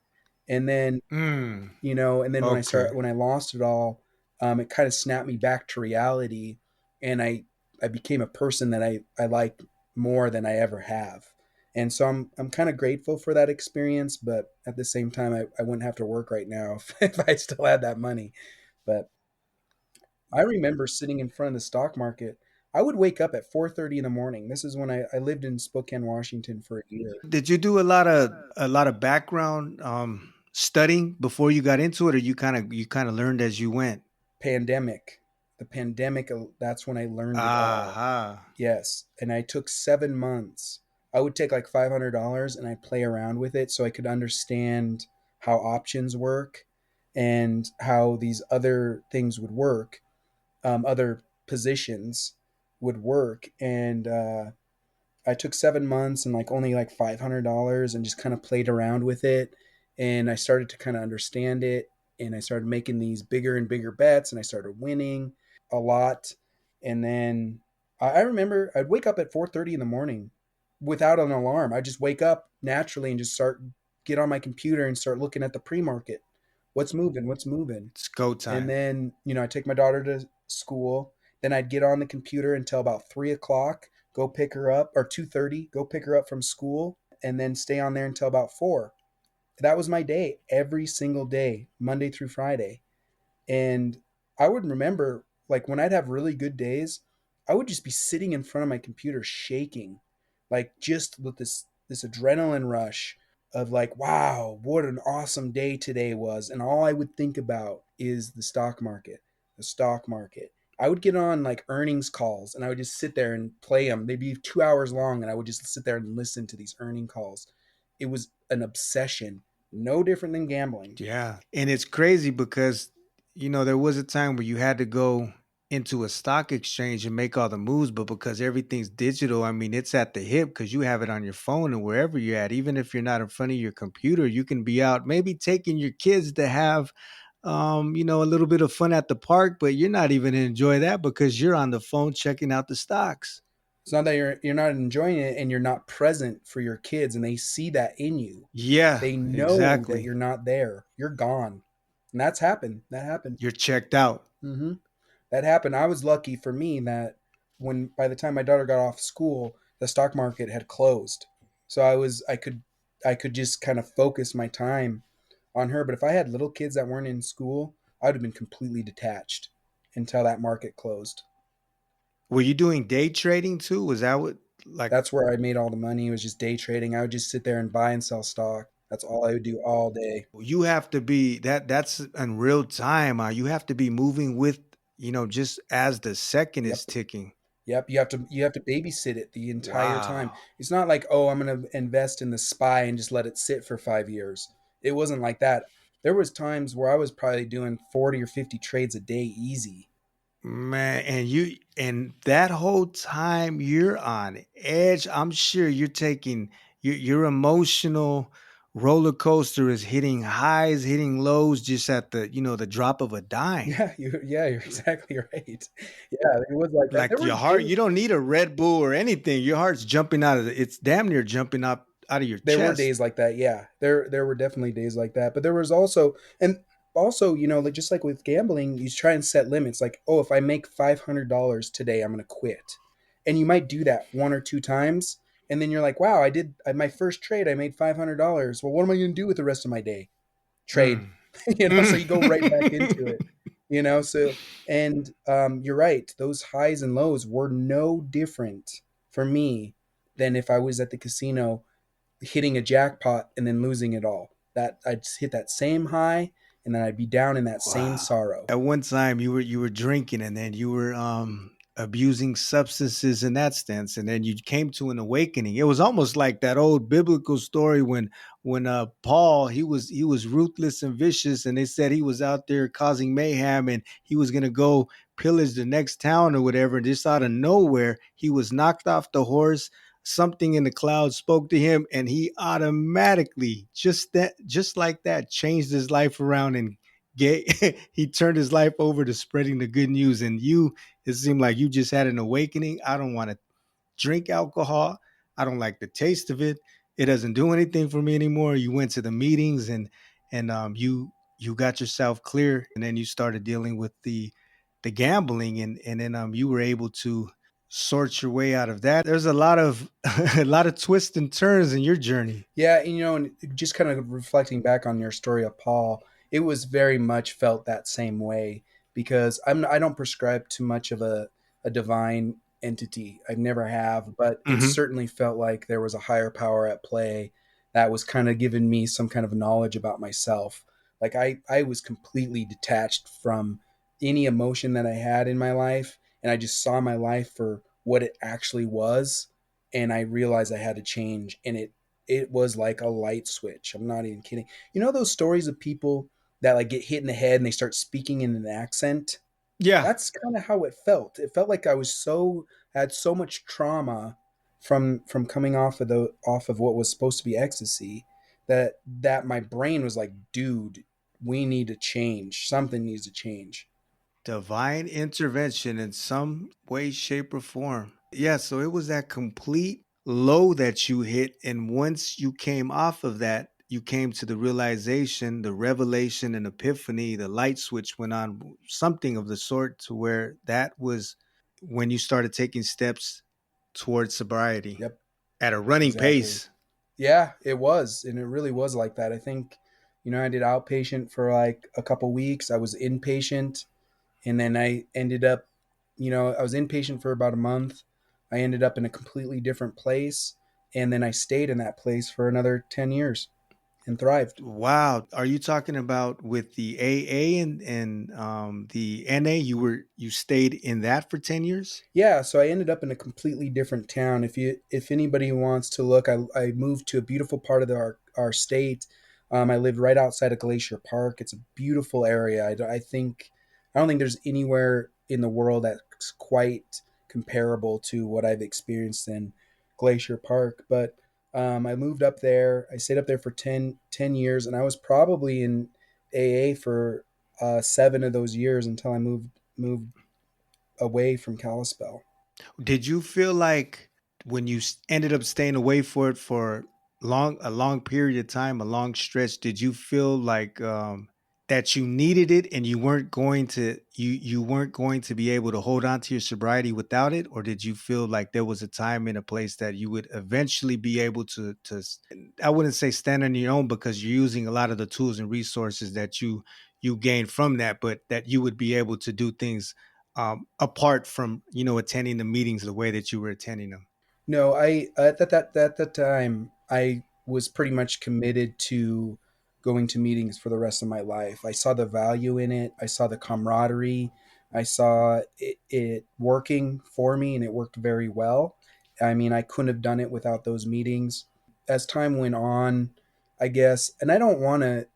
And then Mm, when okay. I lost it all, it kind of snapped me back to reality, and I became a person that I like more than I ever have. And so I'm kind of grateful for that experience, but at the same time, I wouldn't have to work right now if I still had that money. But I remember sitting in front of the stock market. I would wake up at 4:30 in the morning. This is when I lived in Spokane, Washington for a year. Did you do a lot of background studying before you got into it, or you kind of learned as you went? Pandemic, the pandemic, that's when I learned it all. Aha. Yes, and I took 7 months. I would take like $500 and I'd play around with it so I could understand how options work and how these other things would work, other positions would work. And I took 7 months and like only like $500 and just kind of played around with it. And I started to kind of understand it. And I started making these bigger and bigger bets and I started winning a lot. And then I remember I'd wake up at 4:30 in the morning without an alarm. I just wake up naturally and just get on my computer and start looking at the pre-market. What's moving? What's moving? It's go And time. then I take my daughter to school. Then I'd get on the computer until about 3 o'clock, go pick her up, or 2:30, go pick her up from school, and then stay on there until about 4. That was my day every single day, Monday through Friday. And I would remember, like, when I'd have really good days, I would just be sitting in front of my computer shaking, like just with this adrenaline rush of like, wow, what an awesome day today was. And all I would think about is the stock market, the stock market. I would get on like earnings calls and I would just sit there and play them. They'd be 2 hours long and I would just sit there and listen to these earning calls. It was an obsession, no different than gambling. Yeah. And it's crazy because there was a time where you had to go into a stock exchange and make all the moves, but because everything's digital, I mean, it's at the hip because you have it on your phone and wherever you're at, even if you're not in front of your computer, you can be out maybe taking your kids to have, a little bit of fun at the park, but you're not even enjoy that because you're on the phone checking out the stocks. It's not that you're not enjoying it and you're not present for your kids, and they see that in you. Yeah, They know that exactly. you're not there. You're gone, and that's happened. That happened. You're checked out. hmm That happened. I was lucky for me that when by the time my daughter got off school, the stock market had closed, so I could just kind of focus my time on her. But if I had little kids that weren't in school, I would have been completely detached until that market closed. Were you doing day trading too? Was that what like That's where I made all the money. It was just day trading. I would just sit there and buy and sell stock. That's all I would do all day. you have to be that's in real time. You have to be moving with, just as the second is Yep. ticking. Yep. You have to babysit it the entire time. Wow. It's not like, oh, I'm gonna invest in the SPY and just let it sit for 5 years. It wasn't like that. There was times where I was probably doing 40 or 50 trades a day easy. Man, and that whole time you're on edge. I'm sure you're taking your emotional roller coaster is hitting highs, hitting lows just at the drop of a dime. You're exactly right. Yeah, it was like that. Like your heart, you don't need a Red Bull or anything. Your heart's jumping out of it's damn near jumping up out of your There were chest. days like that. Yeah, there were definitely days like that. But there was also, like just like with gambling, you try and set limits. Like, oh, if I make $500 today, I'm gonna quit. And you might do that one or two times, and then you're like, wow, my first trade. I made $500. Well, what am I gonna do with the rest of my day? Trade. Mm. So you go right back into Mm. it. So and you're right. Those highs and lows were no different for me than if I was at the casino hitting a jackpot and then losing it all. That I'd hit that same high and then I'd be down in that same Wow. sorrow. At one time you were drinking and then you were abusing substances in that sense and then you came to an awakening. It was almost like that old biblical story when Paul he was ruthless and vicious and they said he was out there causing mayhem and he was going to go pillage the next town or whatever and just out of nowhere he was knocked off the horse. Something in the clouds spoke to him and he automatically just like that changed his life around and he turned his life over to spreading the good news. And it seemed like you just had an awakening. I don't want to drink alcohol. I don't like the taste of it. It doesn't do anything for me anymore. You went to the meetings and you got yourself clear, and then you started dealing with the gambling, and then you were able to sort your way out of that. There's a lot of a lot of twists and turns in your journey. Yeah, and just kind of reflecting back on your story of Paul, it was very much felt that same way because I don't prescribe too much of a divine entity. I never have, but it Mm-hmm. certainly felt like there was a higher power at play that was kind of giving me some kind of knowledge about myself. Like I was completely detached from any emotion that I had in my life, and I just saw my life for what it actually was, and I realized I had to change, and it was like a light switch. I'm not even kidding. You know those stories of people that like get hit in the head and they start speaking in an accent? Yeah. That's kind of how it felt. It felt like had so much trauma from coming off of what was supposed to be ecstasy that my brain was like, dude, we need to change. Something needs to change. Divine intervention in some way, shape, or form. Yeah, so it was that complete low that you hit. And once you came off of that, you came to the realization, the revelation, and epiphany, the light switch went on, something of the sort, to where that was when you started taking steps towards sobriety Yep, at a running exactly. pace. Yeah, it was, and it really was like that. I think, I did outpatient for like a couple weeks. I was inpatient, and then I ended up, I was inpatient for about a month. I ended up in a completely different place, and then I stayed in that place for another 10 years and thrived. Wow. Are you talking about with the AA and the NA? You stayed in that for 10 years? Yeah, so I ended up in a completely different town. If anybody wants to look, I moved to a beautiful part of our state. I lived right outside of Glacier Park. It's a beautiful area. I don't think there's anywhere in the world that's quite comparable to what I've experienced in Glacier Park. But I moved up there. I stayed up there for ten years, and I was probably in AA for 7 of those years until I moved away from Kalispell. Did you feel like when you ended up staying away for it for a long period of time, a long stretch, did you feel like that you needed it and you weren't going to be able to hold on to your sobriety without it, or did you feel like there was a time and a place that you would eventually be able to I wouldn't say stand on your own because you're using a lot of the tools and resources that you gained from that, but that you would be able to do things apart from attending the meetings the way that you were attending them? No, I at that time I was pretty much committed to going to meetings for the rest of my life. I saw the value in it. I saw the camaraderie. I saw it working for me, and it worked very well. I mean, I couldn't have done it without those meetings. As time went on, I guess, and I don't want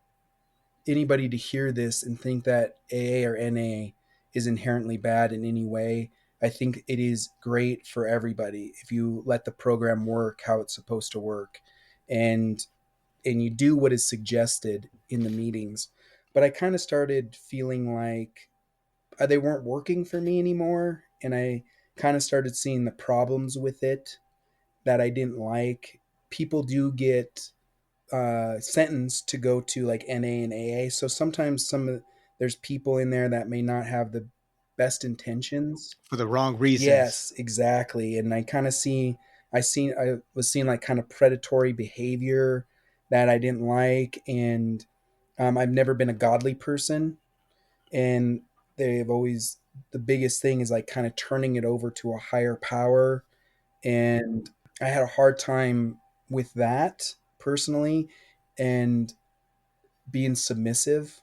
anybody to hear this and think that AA or NA is inherently bad in any way. I think it is great for everybody if you let the program work how it's supposed to work, and you do what is suggested in the meetings. But I kind of started feeling like they weren't working for me anymore, and I kind of started seeing the problems with it that I didn't like. People do get sentenced to go to like NA and AA. So sometimes there's people in there that may not have the best intentions. For the wrong reasons. Yes, exactly. And I was seeing like kind of predatory behavior that I didn't like, and I've never been a godly person, and they've always the biggest thing is like kind of turning it over to a higher power, and I had a hard time with that personally, and being submissive,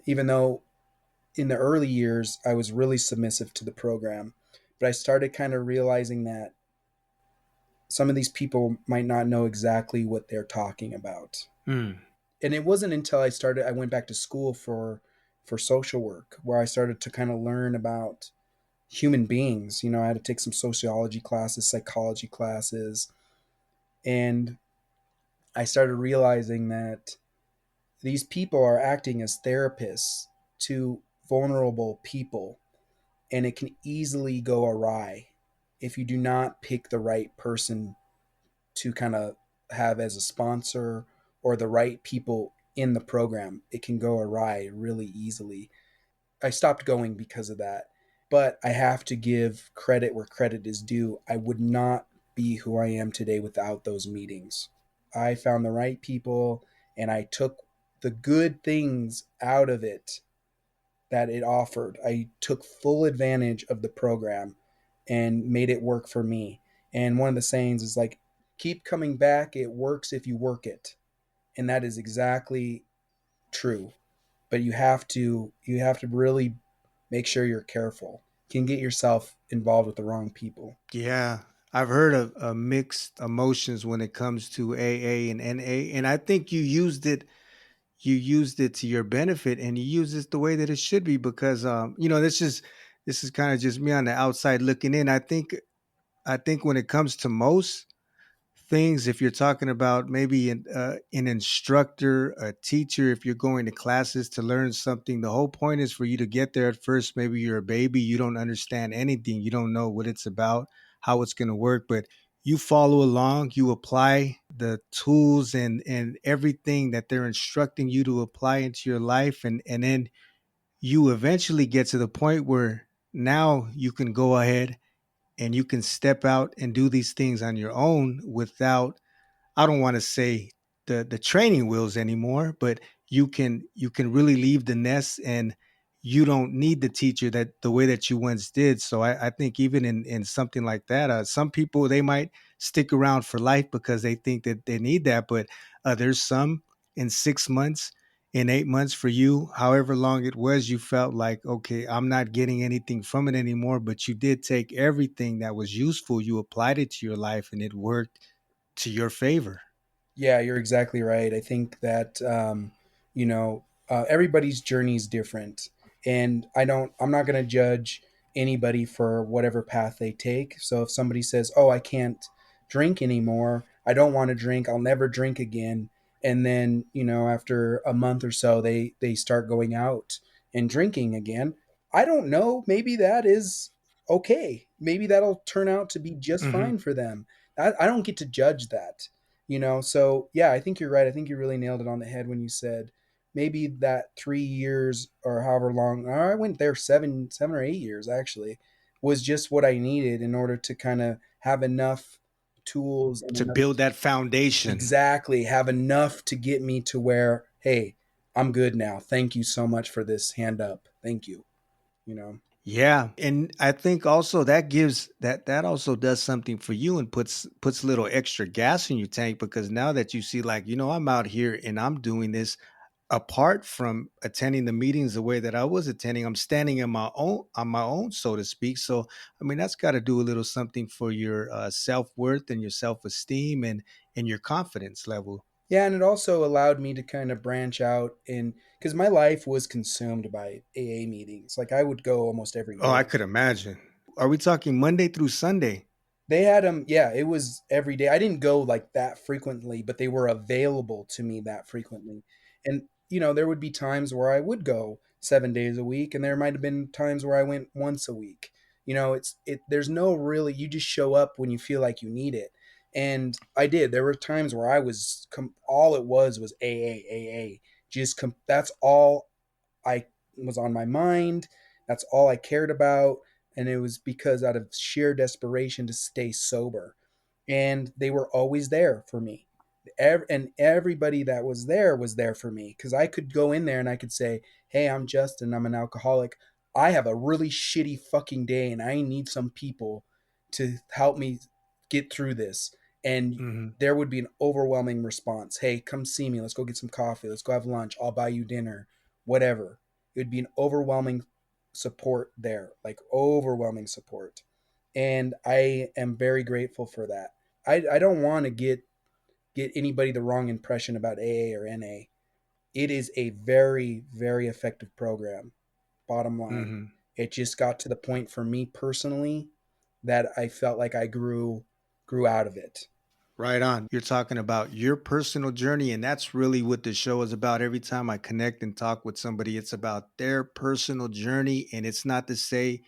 even though in the early years I was really submissive to the program. But I started kind of realizing that some of these people might not know exactly what they're talking about. Hmm. And it wasn't until I went back to school for social work where I started to kind of learn about human beings. You know, I had to take some sociology classes, psychology classes, and I started realizing that these people are acting as therapists to vulnerable people, and it can easily go awry if you do not pick the right person to kind of have as a sponsor or the right people in the program. It can go awry really easily. I stopped going because of that, but I have to give credit where credit is due. I would not be who I am today without those meetings. I found the right people, and I took the good things out of it that it offered. I took full advantage of the program and made it work for me. And one of the sayings is like, keep coming back. It works if you work it. And that is exactly true. But you have to really make sure you're careful. You can get yourself involved with the wrong people. Yeah, I've heard of mixed emotions when it comes to AA and NA, and I think you used it. You used it to your benefit, and you used it the way that it should be because, this is kind of just me on the outside looking in. I think when it comes to most things, if you're talking about maybe an instructor, a teacher, if you're going to classes to learn something, the whole point is for you to get there at first. Maybe you're a baby, you don't understand anything, you don't know what it's about, how it's going to work, but you follow along, you apply the tools and everything that they're instructing you to apply into your life, and then you eventually get to the point where now you can go ahead and you can step out and do these things on your own without, I don't want to say the training wheels anymore, but you can really leave the nest, and you don't need the teacher that the way that you once did. So I think even in something like that, some people, they might stick around for life because they think that they need that, but there's some in 6 months, in 8 months, for you, however long it was, you felt like, okay, I'm not getting anything from it anymore, but you did take everything that was useful, you applied it to your life, and it worked to your favor. Yeah, you're exactly right. I think that everybody's journey is different, and I'm not going to judge anybody for whatever path they take. So if somebody says, "Oh, I can't drink anymore. I don't want to drink. I'll never drink again," and then after a month or so, they start going out and drinking again. I don't know. Maybe that is okay. Maybe that'll turn out to be just Hmm. fine for them. I don't get to judge that. So yeah, I think you're right. I think you really nailed it on the head when you said maybe that 3 years or however long, or I went there 7 or 8 years actually, was just what I needed in order to kind of have enough tools and To enough, build that foundation. exactly, have enough to get me to where, hey, I'm good now. Thank you so much for this hand up. Thank you. you know Yeah, and I think also that gives that also does something for you and puts a little extra gas in your tank, because now that you see, like, I'm out here and I'm doing this apart from attending the meetings the way that I was attending. I'm standing on my own, so to speak. So I mean, that's got to do a little something for your self-worth and your self-esteem and your confidence level. Yeah, and it also allowed me to kind of branch out in, because my life was consumed by AA meetings. Like I would go almost every Oh, I day. could imagine. Are we talking Monday through Sunday? They had them, yeah, it was every day. I didn't go like that frequently, but they were available to me that frequently. And there would be times where I would go 7 days a week, and there might have been times where I went once a week. There's no really, you just show up when you feel like you need it. And I did. There were times where I was all it was AA. That's all I was on my mind. That's all I cared about. And it was because out of sheer desperation to stay sober. And they were always there for me. And everybody that was there for me, because I could go in there and I could say, "Hey, I'm Justin. I'm an alcoholic. I have a really shitty fucking day and I need some people to help me get through this." And Hmm. there would be an overwhelming response. "Hey, come see me. Let's go get some coffee. Let's go have lunch. I'll buy you dinner." Whatever. It would be an overwhelming support there, like overwhelming support. And I am very grateful for that. I don't want to get anybody the wrong impression about AA or NA. It is a very, very effective program, bottom line. Hmm. It just got to the point for me personally that I felt like I grew out of it. Right on. You're talking about your personal journey, and that's really what the show is about. Every time I connect and talk with somebody, it's about their personal journey. And it's not to say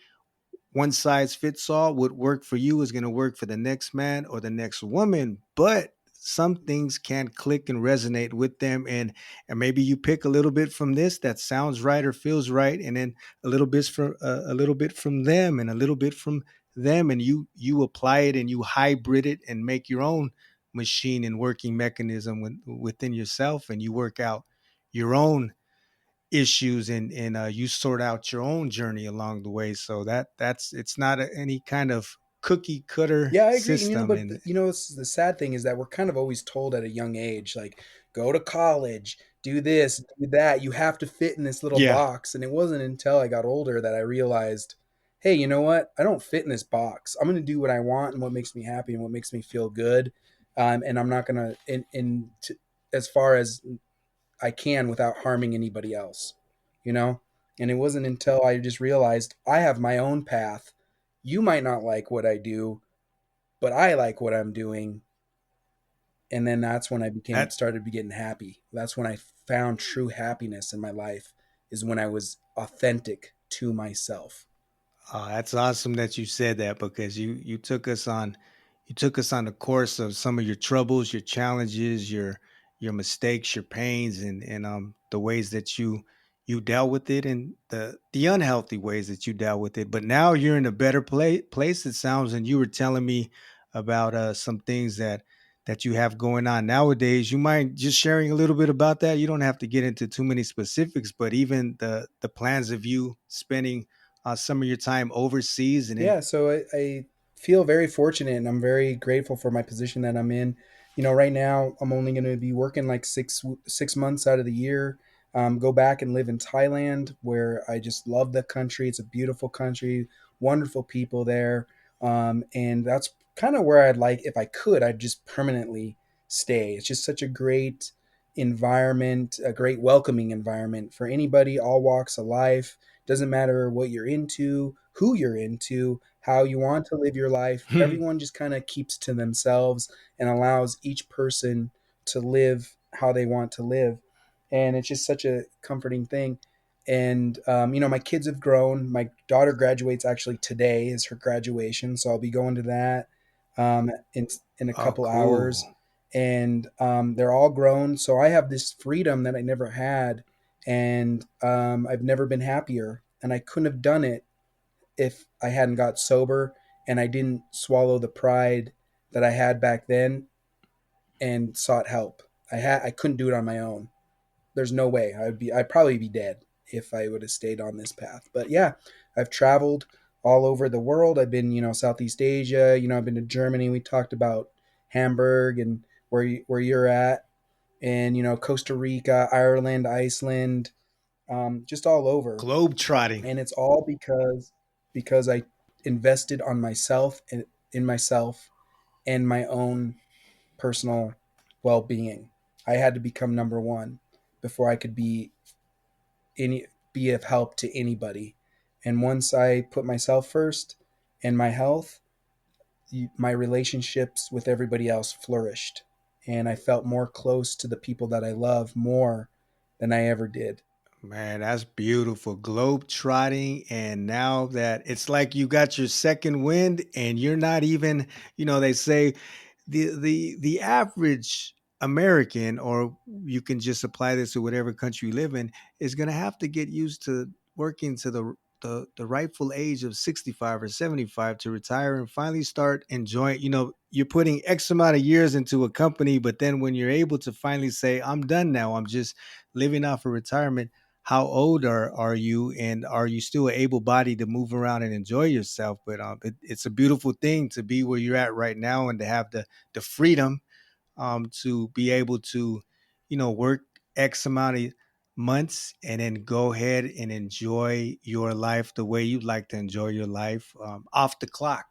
one size fits all. What worked for you is going to work for the next man or the next woman, but some things can click and resonate with them, and maybe you pick a little bit from this that sounds right or feels right, and then a little bit from them, and a little bit from them, and you apply it and you hybrid it and make your own machine and working mechanism within yourself, and you work out your own issues, and you sort out your own journey along the way. So that's it's not any kind of cookie cutter Yeah, I agree. And system. but And the sad thing is that we're kind of always told at a young age, like, go to college, do this, do that. You have to fit in this little yeah, box. And it wasn't until I got older that I realized, hey, you know what? I don't fit in this box. I'm going to do what I want and what makes me happy and what makes me feel good. And I'm not going to, as far as I can without harming anybody else, you know? And it wasn't until I just realized I have my own path. You might not like what I do, but I like what I'm doing. And then that's when I became that started to getting happy. That's when I found true happiness in my life, is when I was authentic to myself. that's awesome that you said that, because you took us on the course of some of your troubles, your challenges, your mistakes, your pains, and the ways that you dealt with it, and the unhealthy ways that you dealt with it. But now you're in a better place, it sounds, and you were telling me about some things that you have going on nowadays. You mind just sharing a little bit about that? You don't have to get into too many specifics, but even the plans of you spending some of your time overseas, and then Yeah, so I feel very fortunate and I'm very grateful for my position that I'm in. Right now I'm only going to be working like 6 months out of the year. Go back and live in Thailand, where I just love the country. It's a beautiful country, wonderful people there, and that's kind of where I'd like, if I could, I'd just permanently stay. It's just such a great environment, a great welcoming environment for anybody, all walks of life. Doesn't matter what you're into, who you're into, how you want to live your life. Everyone just kind of keeps to themselves and allows each person to live how they want to live. And it's just such a comforting thing. And my kids have grown. My daughter graduates actually today is her graduation, so I'll be going to that in a Oh, couple cool. hours. And they're all grown, so I have this freedom that I never had, and I've never been happier. And I couldn't have done it if I hadn't got sober and I didn't swallow the pride that I had back then and sought help. I couldn't do it on my own. There's no way. I'd probably be dead if I would have stayed on this path. But yeah, I've traveled all over the world. I've been, Southeast Asia, I've been to Germany. We talked about Hamburg and where you're at, and Costa Rica, Ireland, Iceland, just all over. Globe trotting. And it's all because I invested on myself and in myself and my own personal well-being. I had to become number one before I could be of help to anybody. And once I put myself first and my health, my relationships with everybody else flourished. And I felt more close to the people that I love more than I ever did. Man, that's beautiful. Globe trotting. And now that it's like you got your second wind and you're not even, they say the average American, or you can just apply this to whatever country you live in, is going to have to get used to working to the rightful age of 65 or 75 to retire and finally start enjoying. You're putting X amount of years into a company, but then when you're able to finally say, I'm done now, I'm just living off of retirement. How old are you, and are you still able bodied to move around and enjoy yourself? But it's a beautiful thing to be where you're at right now and to have the freedom to be able to, work X amount of months and then go ahead and enjoy your life the way you'd like to enjoy your life off the clock.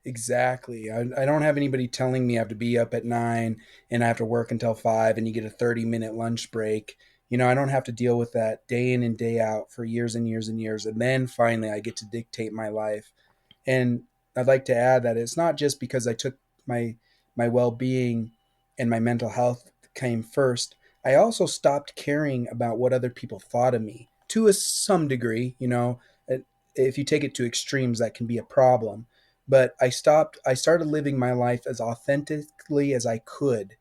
Exactly. I don't have anybody telling me I have to be up at 9 and I have to work until 5 and you get a 30-minute lunch break. I don't have to deal with that day in and day out for years and years and years. And then finally, I get to dictate my life. And I'd like to add that it's not just because I took my well-being and my mental health came first. I also stopped caring about what other people thought of me to some degree. If you take it to extremes, that can be a problem. But I started living my life as authentically as I could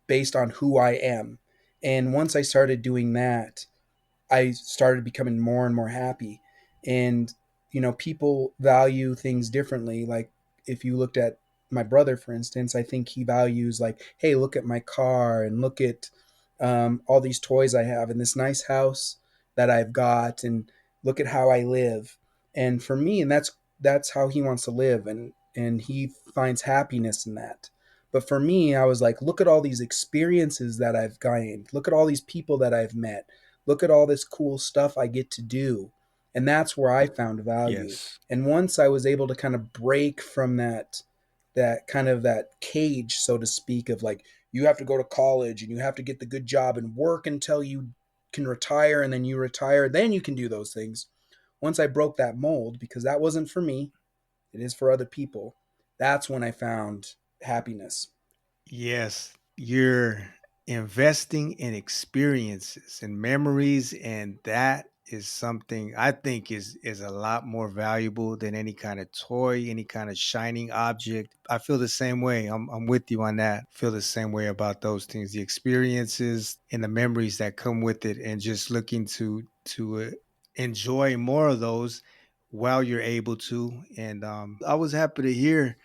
based on who I am. And once I started doing that, I started becoming more and more happy. And, people value things differently. Like if you looked at my brother, for instance, I think he values, like, hey, look at my car and look at all these toys I have and this nice house that I've got and look at how I live. And for me, and that's how he wants to live. And he finds happiness in that. But for me, I was like, look at all these experiences that I've gained. Look at all these people that I've met. Look at all this cool stuff I get to do. And that's where I found value. Yes. And once I was able to kind of break from that kind of that cage, so to speak, of like, you have to go to college and you have to get the good job and work until you can retire, and then you retire, then you can do those things. Once I broke that mold, because that wasn't for me, it is for other people, that's when I found happiness. Yes, you're investing in experiences and memories, and that is something I think is a lot more valuable than any kind of toy, any kind of shining object. I feel the same way. I'm with you on that. I feel the same way about those things, the experiences and the memories that come with it, and just looking to enjoy more of those while you're able to. And I was happy to hear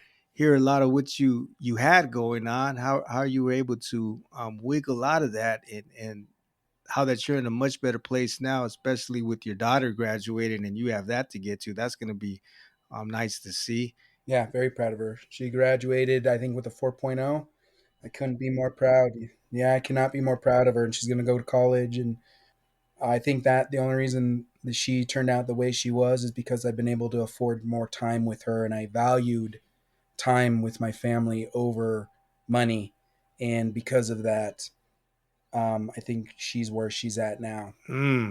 a lot of what you had going on, how you were able to wiggle out of that, and how that you're in a much better place now, especially with your daughter graduating and you have that to get to. That's going to be nice to see. Yeah, very proud of her. She graduated, I think, with a 4.0. I couldn't be more proud. Yeah, I cannot be more proud of her. And she's going to go to college. And I think that the only reason that she turned out the way she was is because I've been able to afford more time with her. And I valued time with my family over money. And because of that, I think she's where she's at now.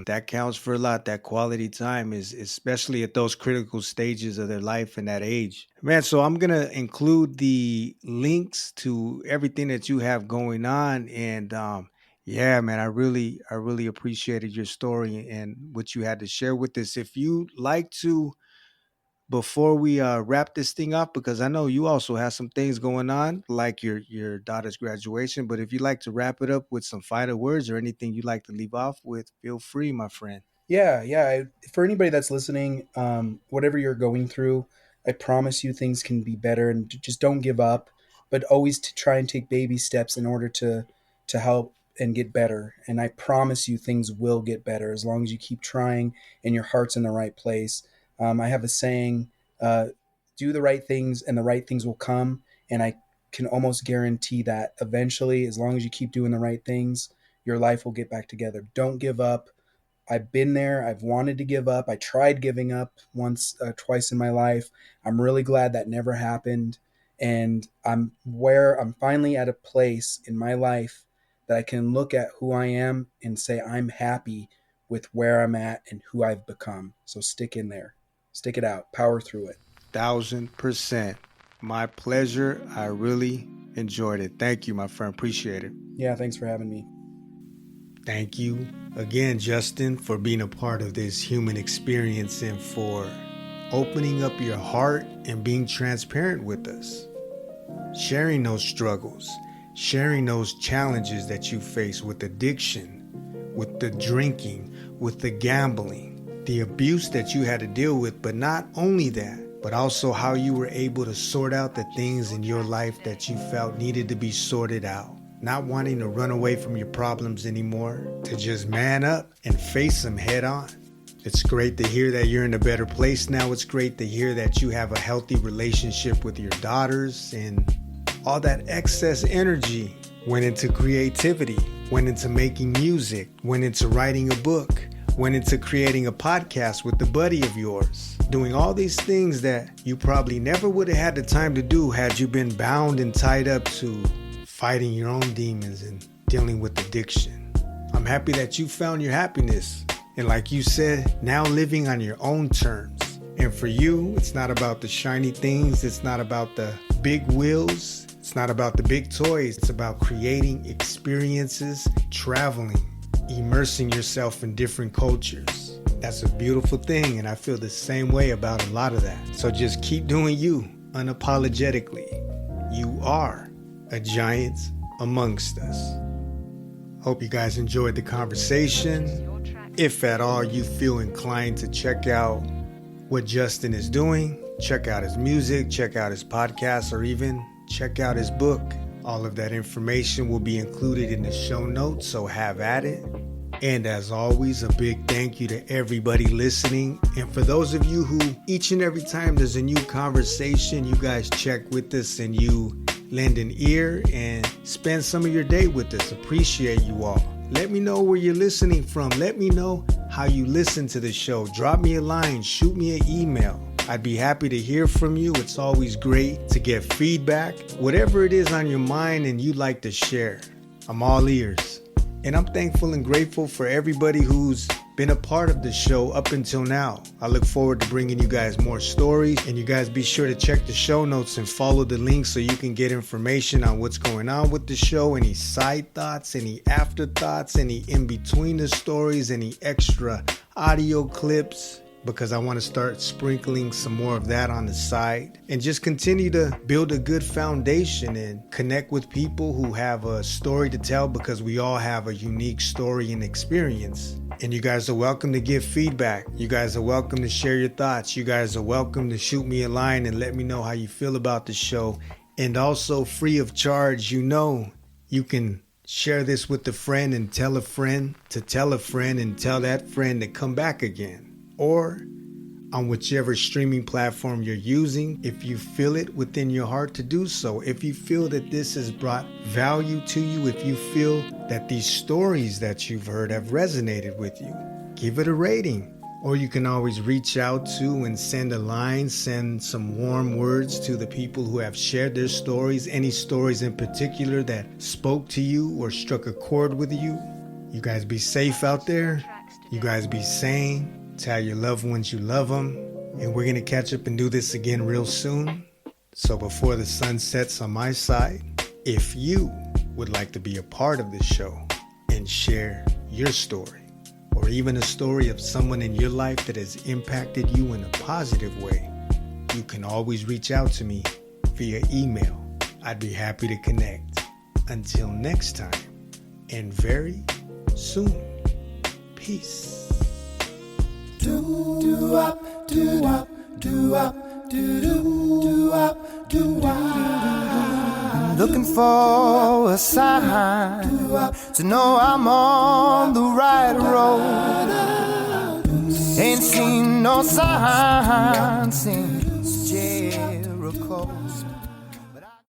That counts for a lot. That quality time is especially at those critical stages of their life and that age. Man, so I'm going to include the links to everything that you have going on. And yeah, man, I really appreciated your story and what you had to share with us. If you like to, before we wrap this thing up, because I know you also have some things going on, like your daughter's graduation. But if you'd like to wrap it up with some final words or anything you'd like to leave off with, feel free, my friend. Yeah, yeah. For anybody that's listening, whatever you're going through, I promise you things can be better, and just don't give up, but always to try and take baby steps in order to help and get better. And I promise you things will get better as long as you keep trying and your heart's in the right place. I have a saying, uh, do the right things and the right things will come. And I can almost guarantee that eventually, as long as you keep doing the right things, your life will get back together. Don't give up. I've been there. I've wanted to give up. I tried giving up once, twice in my life. I'm really glad that never happened. And I'm finally at a place in my life that I can look at who I am and say I'm happy with where I'm at and who I've become. So stick in there, stick it out, power through it. 1000%. My pleasure. I really enjoyed it. Thank you, my friend. Appreciate it. Yeah, thanks for having me. Thank you again, Justin, for being a part of this human experience and for opening up your heart and being transparent with us. Sharing those struggles, sharing those challenges that you face with addiction, with the drinking, with the gambling, the abuse that you had to deal with, but not only that, but also how you were able to sort out the things in your life that you felt needed to be sorted out. Not wanting to run away from your problems anymore, to just man up and face them head on. It's great to hear that you're in a better place now. It's great to hear that you have a healthy relationship with your daughters, and all that excess energy went into creativity, went into making music, went into writing a book, went into creating a podcast with a buddy of yours, doing all these things that you probably never would have had the time to do had you been bound and tied up to fighting your own demons and dealing with addiction. I'm happy that you found your happiness. And like you said, now living on your own terms. And for you, it's not about the shiny things. It's not about the big wheels. It's not about the big toys. It's about creating experiences, traveling, immersing yourself in different cultures. That's a beautiful thing. And I feel the same way about a lot of that. So just keep doing you unapologetically. You are a giant amongst us. Hope you guys enjoyed the conversation. If at all you feel inclined to check out what Justin is doing, check out his music, check out his podcast, or even check out his book. All of that information will be included in the show notes, so have at it. And as always, a big thank you to everybody listening. And for those of you who each and every time there's a new conversation, you guys check with us and you lend an ear and spend some of your day with us. Appreciate you all. Let me know where you're listening from. Let me know how you listen to the show. Drop me a line, shoot me an email. I'd be happy to hear from you. It's always great to get feedback. Whatever it is on your mind and you'd like to share, I'm all ears. And I'm thankful and grateful for everybody who's been a part of the show up until now. I look forward to bringing you guys more stories, and you guys be sure to check the show notes and follow the links so you can get information on what's going on with the show, any side thoughts, any afterthoughts, any in between the stories, any extra audio clips, because I want to start sprinkling some more of that on the side and just continue to build a good foundation and connect with people who have a story to tell, because we all have a unique story and experience. And you guys are welcome to give feedback. You guys are welcome to share your thoughts. You guys are welcome to shoot me a line and let me know how you feel about the show. And also free of charge, you can share this with a friend and tell a friend to tell a friend and tell that friend to come back again. Or on whichever streaming platform you're using, if you feel it within your heart to do so. If you feel that this has brought value to you, if you feel that these stories that you've heard have resonated with you, give it a rating Or you can always reach out to and send a line, send some warm words to the people who have shared their stories, any stories in particular that spoke to you or struck a chord with you. You guys be safe out there. You guys be sane. Tell your loved ones you love them. And we're going to catch up and do this again real soon. So before the sun sets on my side, if you would like to be a part of this show and share your story, or even a story of someone in your life that has impacted you in a positive way, you can always reach out to me via email. I'd be happy to connect. Until next time, and very soon. Peace. Do-up, do-up, do-up, do-do, do-up, do-up. Looking for a sign to know I'm on the right road. Ain't seen no sign since Jericho.